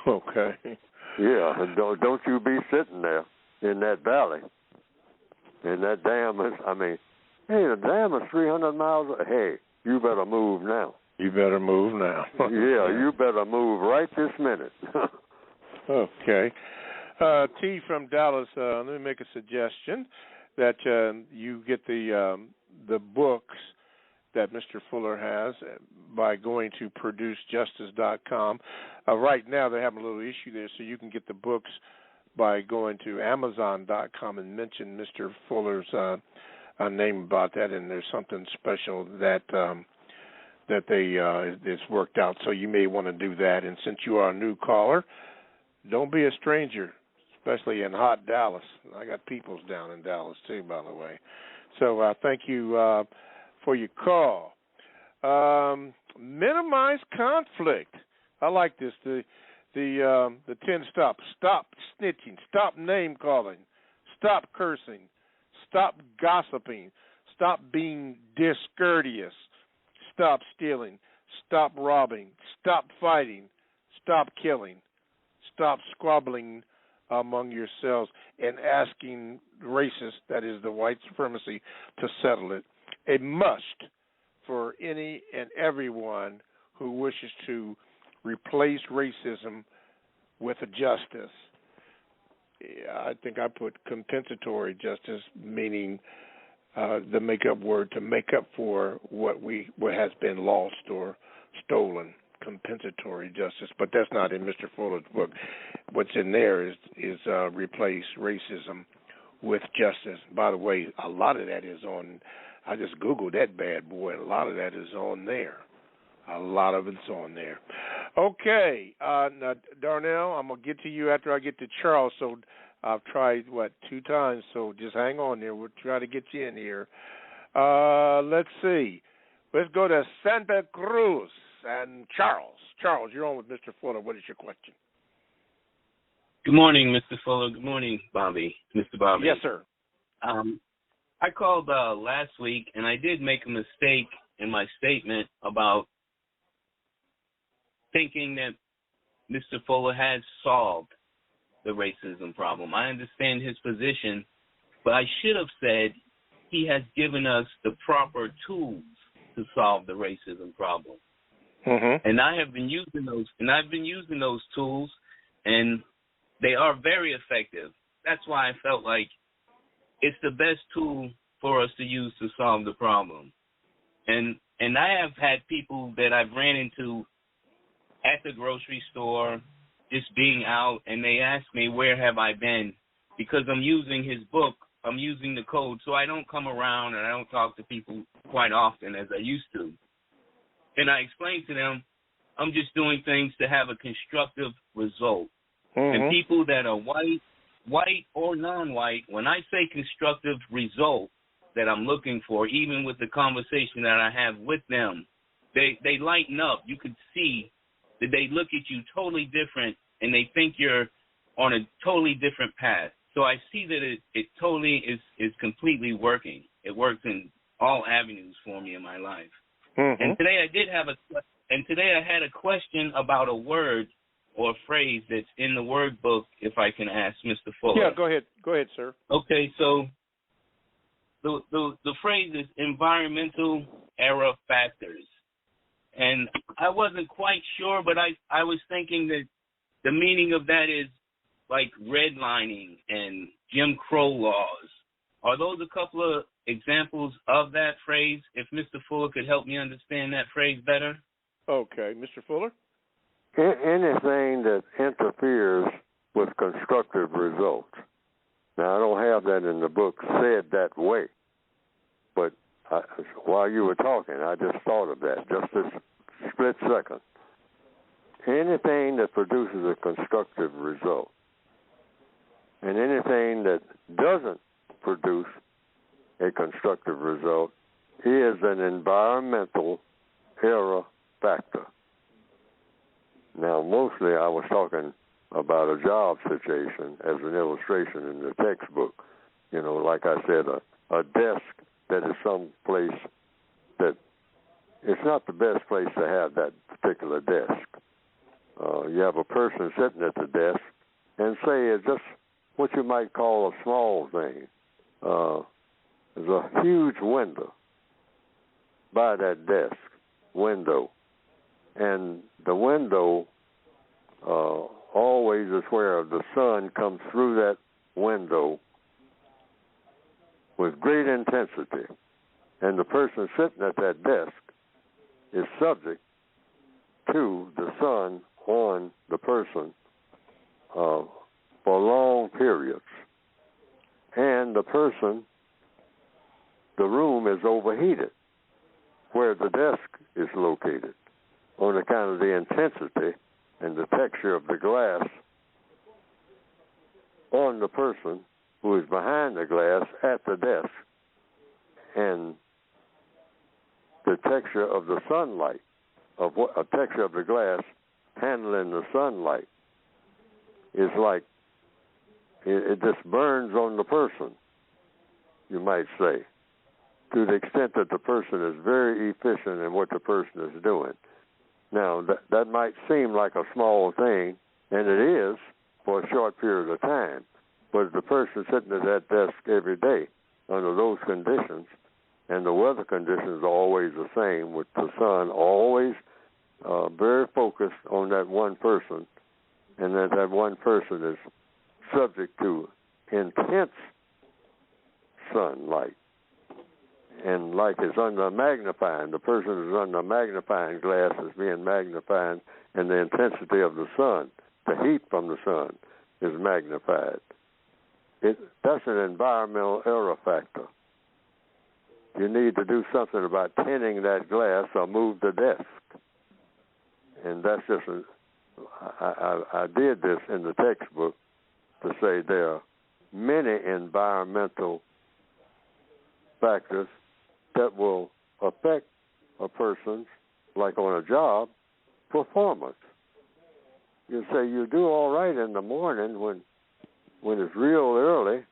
Okay. Yeah, and don't you be sitting there in that valley. And that dam is, I mean, hey, the dam is 300 miles. Hey, you better move now. You better move now. Yeah, you better move right this minute. Okay. T from Dallas, let me make a suggestion that you get the books that Mr. Fuller has by going to producejustice.com. Right now they have a little issue there, so you can get the books by going to amazon.com and mention Mr. Fuller's name about that, and there's something special that it's worked out. So you may want to do that. And since you are a new caller, don't be a stranger, especially in hot Dallas. I got peoples down in Dallas too, by the way. So thank you for your call. Minimize conflict. I like this. The 10 stops. Stop snitching. Stop name calling. Stop cursing. Stop gossiping. Stop being discourteous. Stop stealing. Stop robbing. Stop fighting. Stop killing. Stop squabbling among yourselves and asking racists, that is the white supremacy, to settle it. A must for any and everyone who wishes to replace racism with a justice. I think I put compensatory justice, meaning the make-up word to make up for what has been lost or stolen. Compensatory justice, but that's not in Mr. Fuller's book. What's in there is replace racism with justice. By the way, a lot of that is on. I just Googled that bad boy. A lot of that is on there. A lot of it's on there. Okay, now, Darnell, I'm going to get to you after I get to Charles. So I've tried, 2 times, so just hang on there. We'll try to get you in here. Let's see. Let's go to Santa Cruz and Charles. Charles, you're on with Mr. Fuller. What is your question? Good morning, Mr. Fuller. Good morning, Bobby. Mr. Bobby. Yes, sir. I called last week, and I did make a mistake in my statement about thinking that Mr. Fuller has solved the racism problem. I understand his position, but I should have said he has given us the proper tools to solve the racism problem. Mm-hmm. And I have been using those, and I've been using those tools, and they are very effective. That's why I felt like it's the best tool for us to use to solve the problem. And I have had people that I've ran into at the grocery store, just being out, and they ask me, where have I been? Because I'm using his book, I'm using the code, so I don't come around and I don't talk to people quite often as I used to. And I explain to them, I'm just doing things to have a constructive result. Mm-hmm. And people that are white or non-white, when I say constructive result that I'm looking for, even with the conversation that I have with them, they lighten up. You could see that they look at you totally different, and they think you're on a totally different path. So I see that it totally is completely working. It works in all avenues for me in my life. Mm-hmm. And today I had a question about a word or a phrase that's in the word book, if I can ask Mr. Fuller. Yeah, go ahead, sir. Okay, so the phrase is environmental error factors. And I wasn't quite sure, but I was thinking that the meaning of that is like redlining and Jim Crow laws. Are those a couple of examples of that phrase? If Mr. Fuller could help me understand that phrase better. Okay, Mr. Fuller? Anything that interferes with constructive results. Now, I don't have that in the book said that way, but while you were talking, I just thought of that, just this split second. Anything that produces a constructive result and anything that doesn't produce a constructive result is an environmental error factor. Now, mostly I was talking about a job situation as an illustration in the textbook. You know, like I said, a desk that is some place that it's not the best place to have that particular desk. You have a person sitting at the desk and say it's just what you might call a small thing. There's a huge window by that desk, window. And the window always is where the sun comes through that window with great intensity, and the person sitting at that desk is subject to the sun on the person for long periods. And the room is overheated where the desk is located on account of the intensity and the texture of the glass on the person who is behind the glass at the desk, and the texture of the sunlight, a texture of the glass handling the sunlight is like it just burns on the person, you might say, to the extent that the person is very efficient in what the person is doing. Now, that might seem like a small thing, and it is for a short period of time, but the person sitting at that desk every day under those conditions, and the weather conditions are always the same, with the sun always very focused on that one person, and that one person is subject to intense sunlight. And like it's under a magnifying, the person is under a magnifying glass is being magnified, and the intensity of the sun, the heat from the sun, is magnified. That's an environmental error factor. You need to do something about tinting that glass or move the desk. And that's just I did this in the textbook to say there are many environmental factors that will affect a person's, like on a job, performance. You say you do all right in the morning when it's real early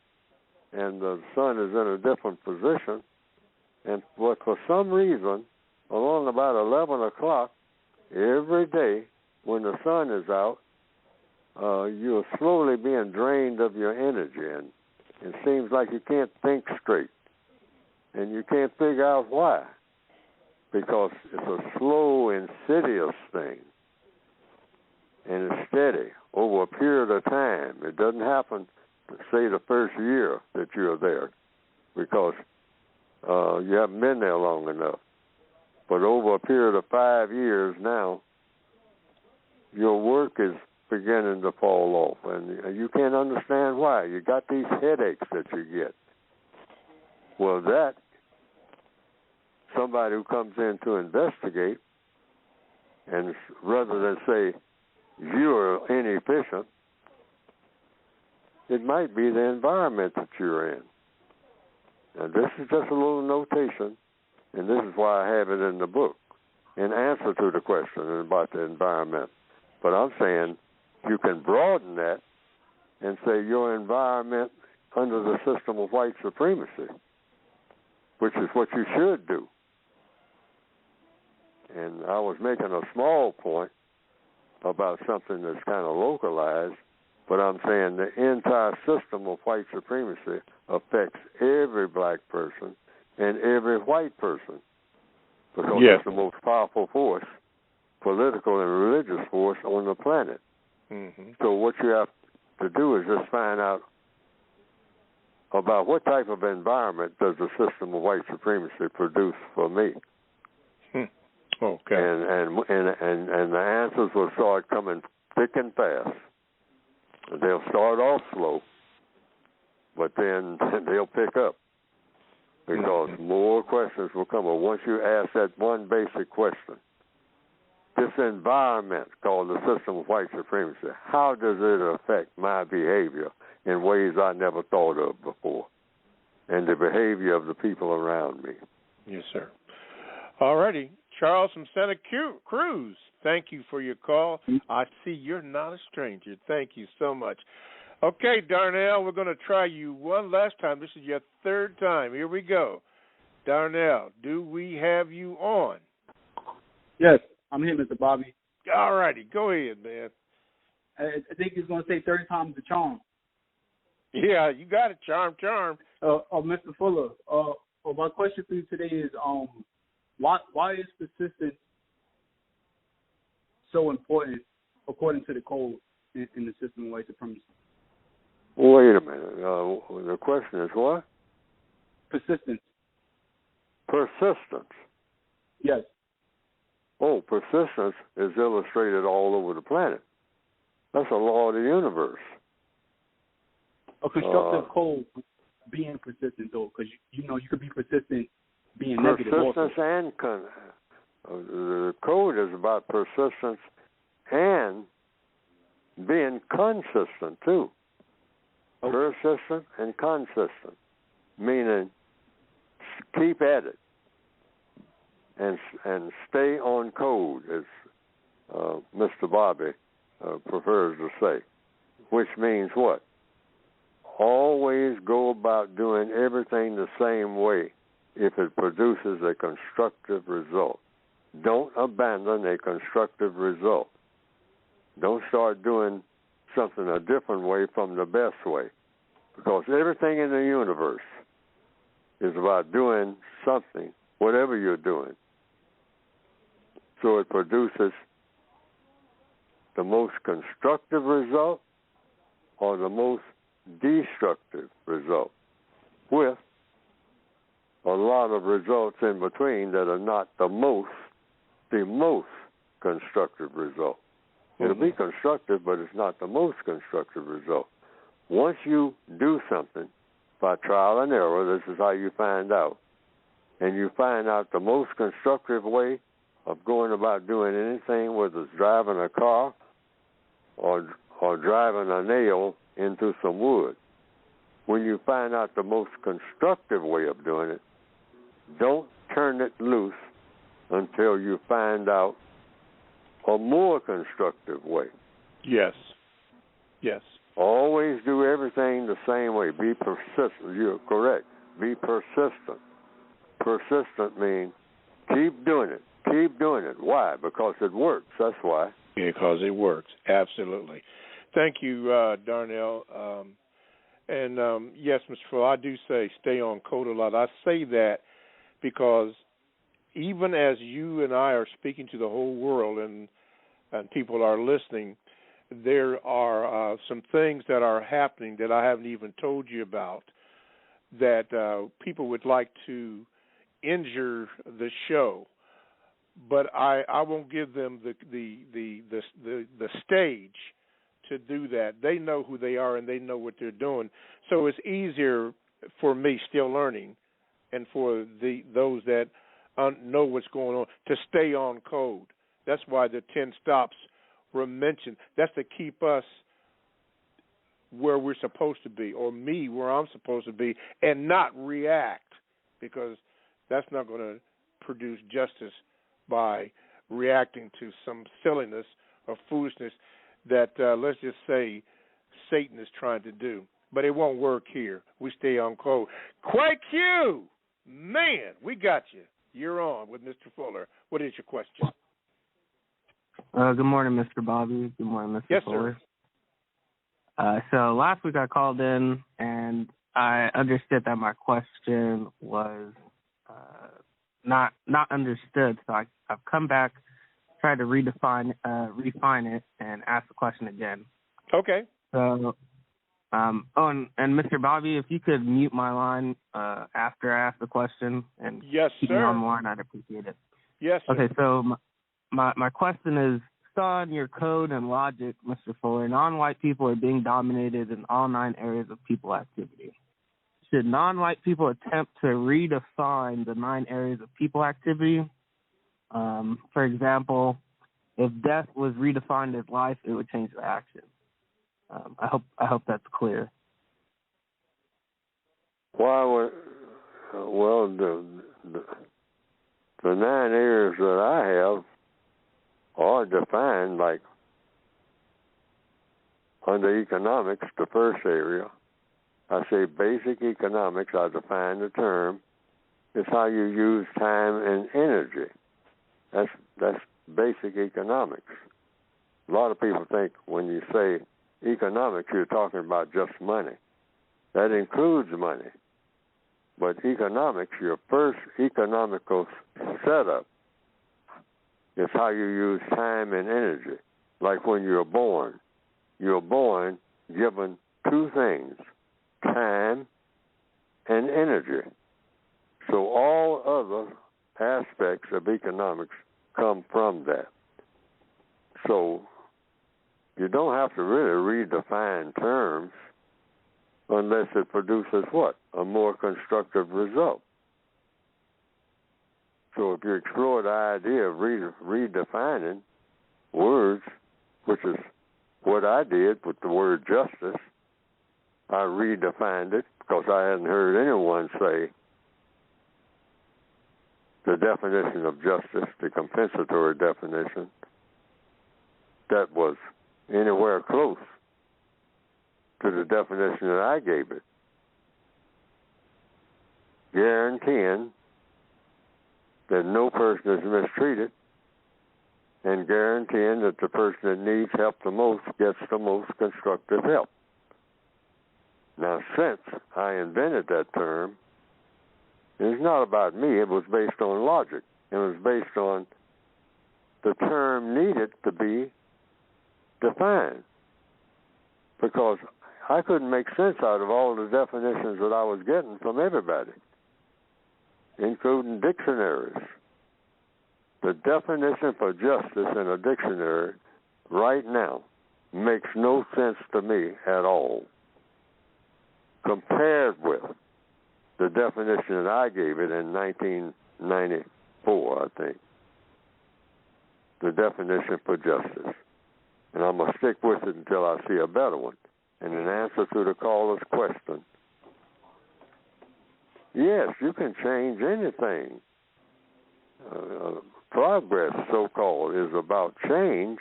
and the sun is in a different position, and for some reason, along about 11 o'clock every day when the sun is out, you're slowly being drained of your energy, and it seems like you can't think straight. And you can't figure out why, because it's a slow, insidious thing, and it's steady over a period of time. It doesn't happen, say, the first year that you're there, because you haven't been there long enough. But over a period of 5 years now, your work is beginning to fall off, and you can't understand why. You got these headaches that you get. Well, that somebody who comes in to investigate, and rather than say you're inefficient, it might be the environment that you're in. Now, this is just a little notation, and this is why I have it in the book, in answer to the question about the environment. But I'm saying you can broaden that and say your environment under the system of white supremacy, which is what you should do. And I was making a small point about something that's kind of localized, but I'm saying the entire system of white supremacy affects every black person and every white person, because it's the most powerful force, political and religious force on the planet. Mm-hmm. So what you have to do is just find out about what type of environment does the system of white supremacy produce for me. Okay. And the answers will start coming thick and fast. They'll start off slow, but then they'll pick up, because more questions will come. But once you ask that one basic question, this environment called the system of white supremacy, how does it affect my behavior in ways I never thought of before, and the behavior of the people around me? Yes, sir. All righty. Charles from Santa Cruz, thank you for your call. I see you're not a stranger. Thank you so much. Okay, Darnell, we're going to try you one last time. This is your third time. Here we go. Darnell, do we have you on? Yes, I'm here, Mr. Bobby. All righty. Go ahead, man. I think he's going to say 30 times the charm. Yeah, you got it. Charm. Mr. Fuller, my question for you today is, why is persistence so important according to the code? in the system of white supremacy? Wait a minute. The question is what? Persistence. Persistence. Yes. Oh, persistence is illustrated all over the planet. That's a law of the universe. A constructive code being persistent, though, because you could be persistent being negative also. Persistence and the code is about persistence and being consistent too. Okay. Persistent and consistent, meaning keep at it and stay on code, as Mr. Bobby prefers to say, which means what? Always go about doing everything the same way if it produces a constructive result. Don't abandon a constructive result. Don't start doing something a different way from the best way, because everything in the universe is about doing something, whatever you're doing, so it produces the most constructive result or the most destructive result, with a lot of results in between that are not the most constructive result. It'll be constructive, but it's not the most constructive result. Once you do something by trial and error, this is how you find out, and you find out the most constructive way of going about doing anything, whether it's driving a car or driving a nail into some wood. When you find out the most constructive way of doing it, don't turn it loose until you find out a more constructive way. Yes. Yes. Always do everything the same way. Be persistent. You're correct. Be persistent. Persistent means keep doing it. Keep doing it. Why? Because it works. That's why. Because it works. Absolutely. Thank you, Darnell. Yes, Mr. Fuller, I do say stay on code a lot. I say that because even as you and I are speaking to the whole world and people are listening, there are some things that are happening that I haven't even told you about that people would like to injure the show, but I won't give them the stage to do that. They know who they are and they know what they're doing. So it's easier for me, still learning, and for those that know what's going on, to stay on code. That's why the 10 stops were mentioned. That's to keep us where we're supposed to be, or me where I'm supposed to be, and not react, because that's not going to produce justice by reacting to some silliness or foolishness that, let's just say, Satan is trying to do. But it won't work here. We stay on code. Quite Q! Man, we got you. You're on with Mr. Fuller. What is your question? Good morning, Mr. Bobby. Good morning, Mr. Fuller. Sir. So last week I called in, and I understood that my question was not understood. So I've come back, tried to refine it, and ask the question again. Okay. So, and Mr. Bobby, if you could mute my line after I ask the question and keep me on the line, I'd appreciate it. Yes, sir. Okay, so my question is, on your code and logic, Mr. Fuller, non-white people are being dominated in all 9 areas of people activity. Should non-white people attempt to redefine the 9 areas of people activity? For example, if death was redefined as life, it would change the action. I hope that's clear. Well, the 9 areas that I have are defined, like under economics, the first area. I say basic economics, I define the term. It's how you use time and energy. That's basic economics. A lot of people think when you say economics, you're talking about just money. That includes money. But economics, your first economical setup, is how you use time and energy. Like when you're born, you're born given two things, time and energy. So all other aspects of economics come from that. So you don't have to really redefine terms unless it produces what? A more constructive result. So if you explore the idea of redefining words, which is what I did with the word justice, I redefined it because I hadn't heard anyone say the definition of justice, the compensatory definition, that was anywhere close to the definition that I gave it. Guaranteeing that no person is mistreated and guaranteeing that the person that needs help the most gets the most constructive help. Now, since I invented that term, it's not about me. It was based on logic. It was based on the term needed to be defined, because I couldn't make sense out of all the definitions that I was getting from everybody, including dictionaries. The definition for justice in a dictionary right now makes no sense to me at all compared with the definition that I gave it in 1994, I think. The definition for justice. And I'm going to stick with it until I see a better one. And in answer to the caller's question, yes, you can change anything. Progress, so-called, is about change,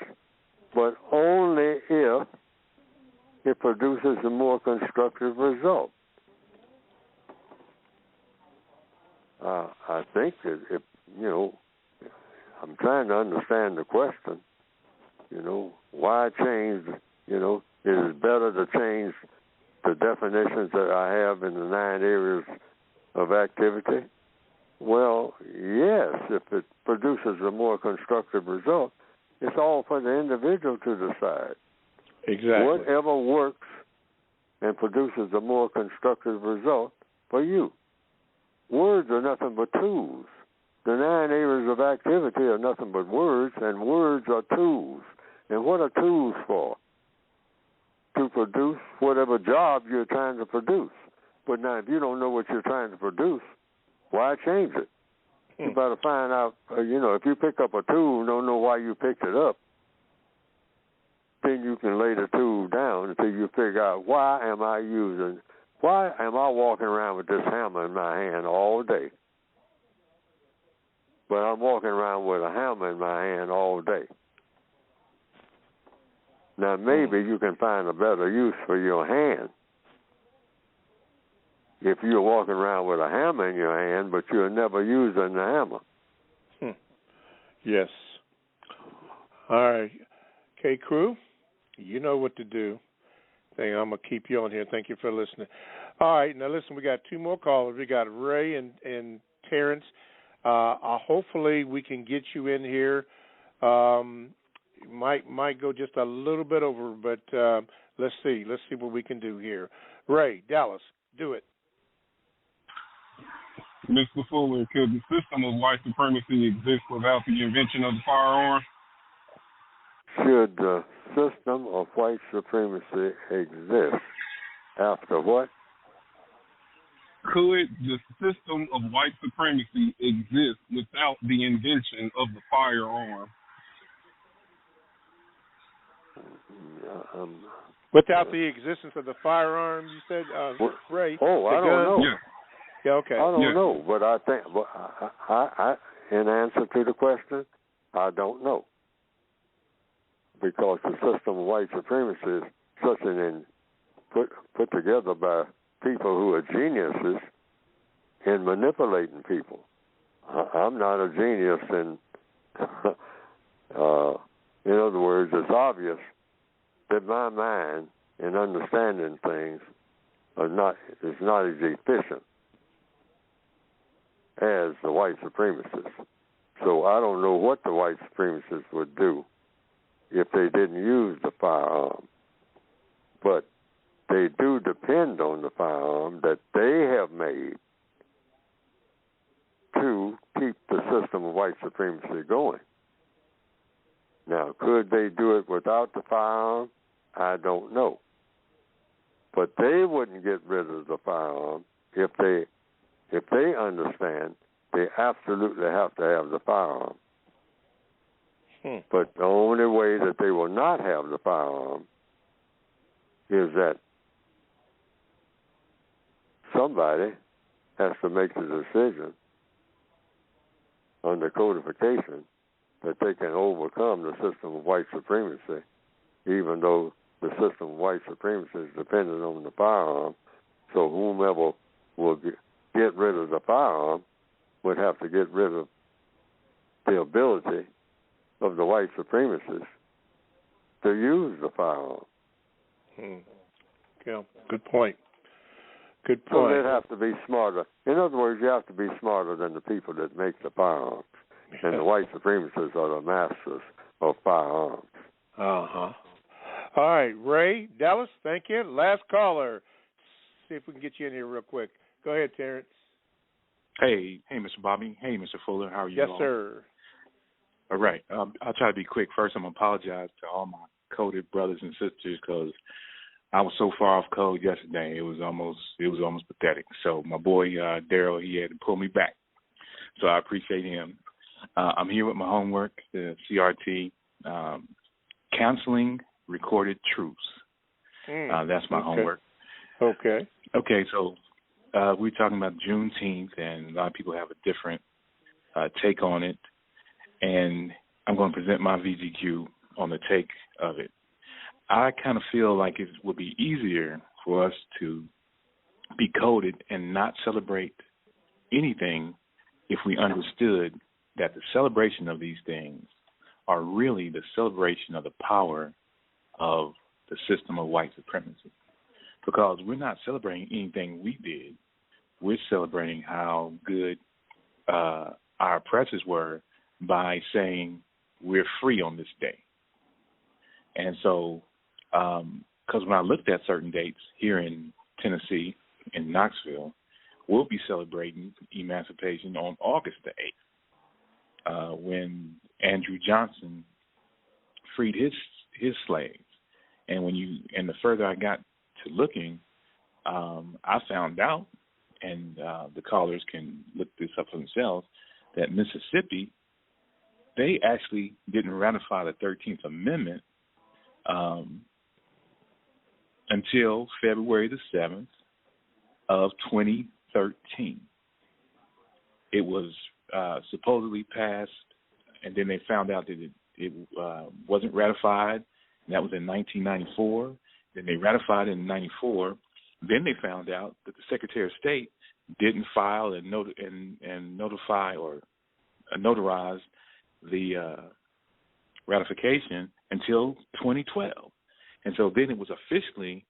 but only if it produces a more constructive result. I think that if, I'm trying to understand the question, why change, is it better to change the definitions that I have in the 9 areas of activity? Well, yes, if it produces a more constructive result, it's all for the individual to decide. Exactly. Whatever works and produces a more constructive result for you. Words are nothing but tools. The 9 areas of activity are nothing but words, and words are tools. And what are tools for? To produce whatever job you're trying to produce. But now, if you don't know what you're trying to produce, why change it? You better find out, if you pick up a tool and don't know why you picked it up, then you can lay the tool down until you figure out, why am I walking around with this hammer in my hand all day? But I'm walking around with a hammer in my hand all day. Now, maybe you can find a better use for your hand if you're walking around with a hammer in your hand, but you're never using the hammer. Yes. All right. Okay, crew, you know what to do. I'm going to keep you on here. Thank you for listening. All right, now listen, we got 2 more callers. We got Ray and Terrence. Hopefully we can get you in here. Might go just a little bit over, but let's see. Let's see what we can do here. Ray, Dallas, do it. Mr. Fuller, could the system of white supremacy exist without the invention of the firearm? Should the system of white supremacy exist after what? Could the system of white supremacy exist without the invention of the firearm? Without the existence of the firearm, you said, Ray? Oh, I don't know. Yeah, okay. I don't know, but I think, I, in answer to the question, I don't know. Because the system of white supremacy is such put together by people who are geniuses in manipulating people. I'm not a genius in other words, it's obvious that my mind in understanding things is not as efficient as the white supremacists. So I don't know what the white supremacists would do if they didn't use the firearm. but they do depend on the firearm that they have made to keep the system of white supremacy going. Now, could they do it without the firearm? I don't know. But they wouldn't get rid of the firearm if they understand they absolutely have to have the firearm. But the only way that they will not have the firearm is that somebody has to make the decision under codification that they can overcome the system of white supremacy, even though the system of white supremacy is dependent on the firearm. So whomever will get rid of the firearm would have to get rid of the ability of the white supremacists to use the firearm. Yeah, good point. Good So point. they'd have to be smarter. In other words, you have to be smarter than the people that make the firearms. And the white supremacists are the masters of firearms. Uh-huh. All right, Ray, Dallas, thank you. Last caller. See if we can get you in here real quick. Go ahead, Terrence. Hey, Mr. Bobby. Hey, Mr. Fuller. How are you? Yes, sir. All right. I'll try to be quick. First, I'm going to apologize to all my coded brothers and sisters because I was so far off code yesterday. It was almost pathetic. So my boy Daryl, he had to pull me back. So I appreciate him. I'm here with my homework, the CRT, counseling recorded truths. That's my homework. Okay. Okay, so we're talking about Juneteenth, and a lot of people have a different take on it. And I'm going to present my VGQ on the take of it. I kind of feel like it would be easier for us to be coded and not celebrate anything if we understood that the celebration of these things are really the celebration of the power of the system of white supremacy. Because we're not celebrating anything we did. We're celebrating how good our oppressors were by saying we're free on this day. And so, because when I looked at certain dates here in Tennessee, in Knoxville, we'll be celebrating emancipation on August the 8th. When Andrew Johnson freed his slaves, and the further I got to looking, I found out, and the callers can look this up for themselves, that Mississippi, they actually didn't ratify the 13th Amendment until February the 7th of 2013. It was supposedly passed, and then they found out that it wasn't ratified, and that was in 1994. Then they ratified it in 94. Then they found out that the Secretary of State didn't file and notify or notarize the ratification until 2012. And so then it was officially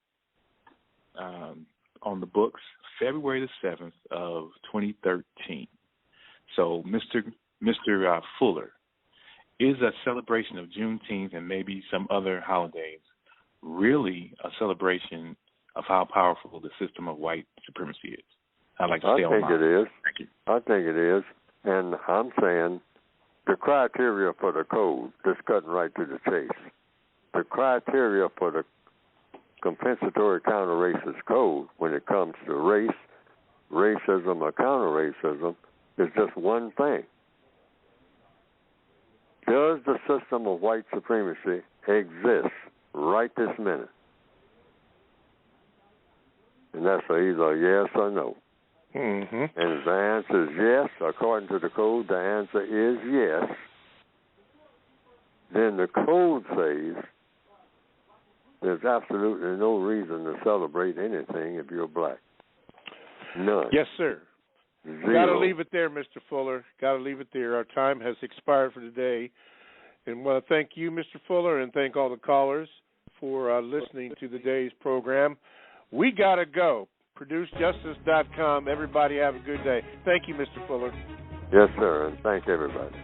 on the books February the 7th of 2013. So, Mr. Fuller, is a celebration of Juneteenth and maybe some other holidays really a celebration of how powerful the system of white supremacy is? I'd like to stay on mine. I think it is. Thank you. I think it is. And I'm saying the criteria for the code, just cutting right to the chase, the criteria for the compensatory counter-racist code when it comes to race, racism, or counter-racism is just one thing. Does the system of white supremacy exist right this minute? And that's either yes or no. Mm-hmm. And if the answer is yes, according to the code, the answer is yes. Then the code says there's absolutely no reason to celebrate anything if you're black. None. Yes, sir. Got to leave it there, Mr. Fuller. Got to leave it there. Our time has expired for today. And I want to thank you, Mr. Fuller, and thank all the callers for listening to today's program. We got to go. ProduceJustice.com. Everybody have a good day. Thank you, Mr. Fuller. Yes, sir, and thank everybody.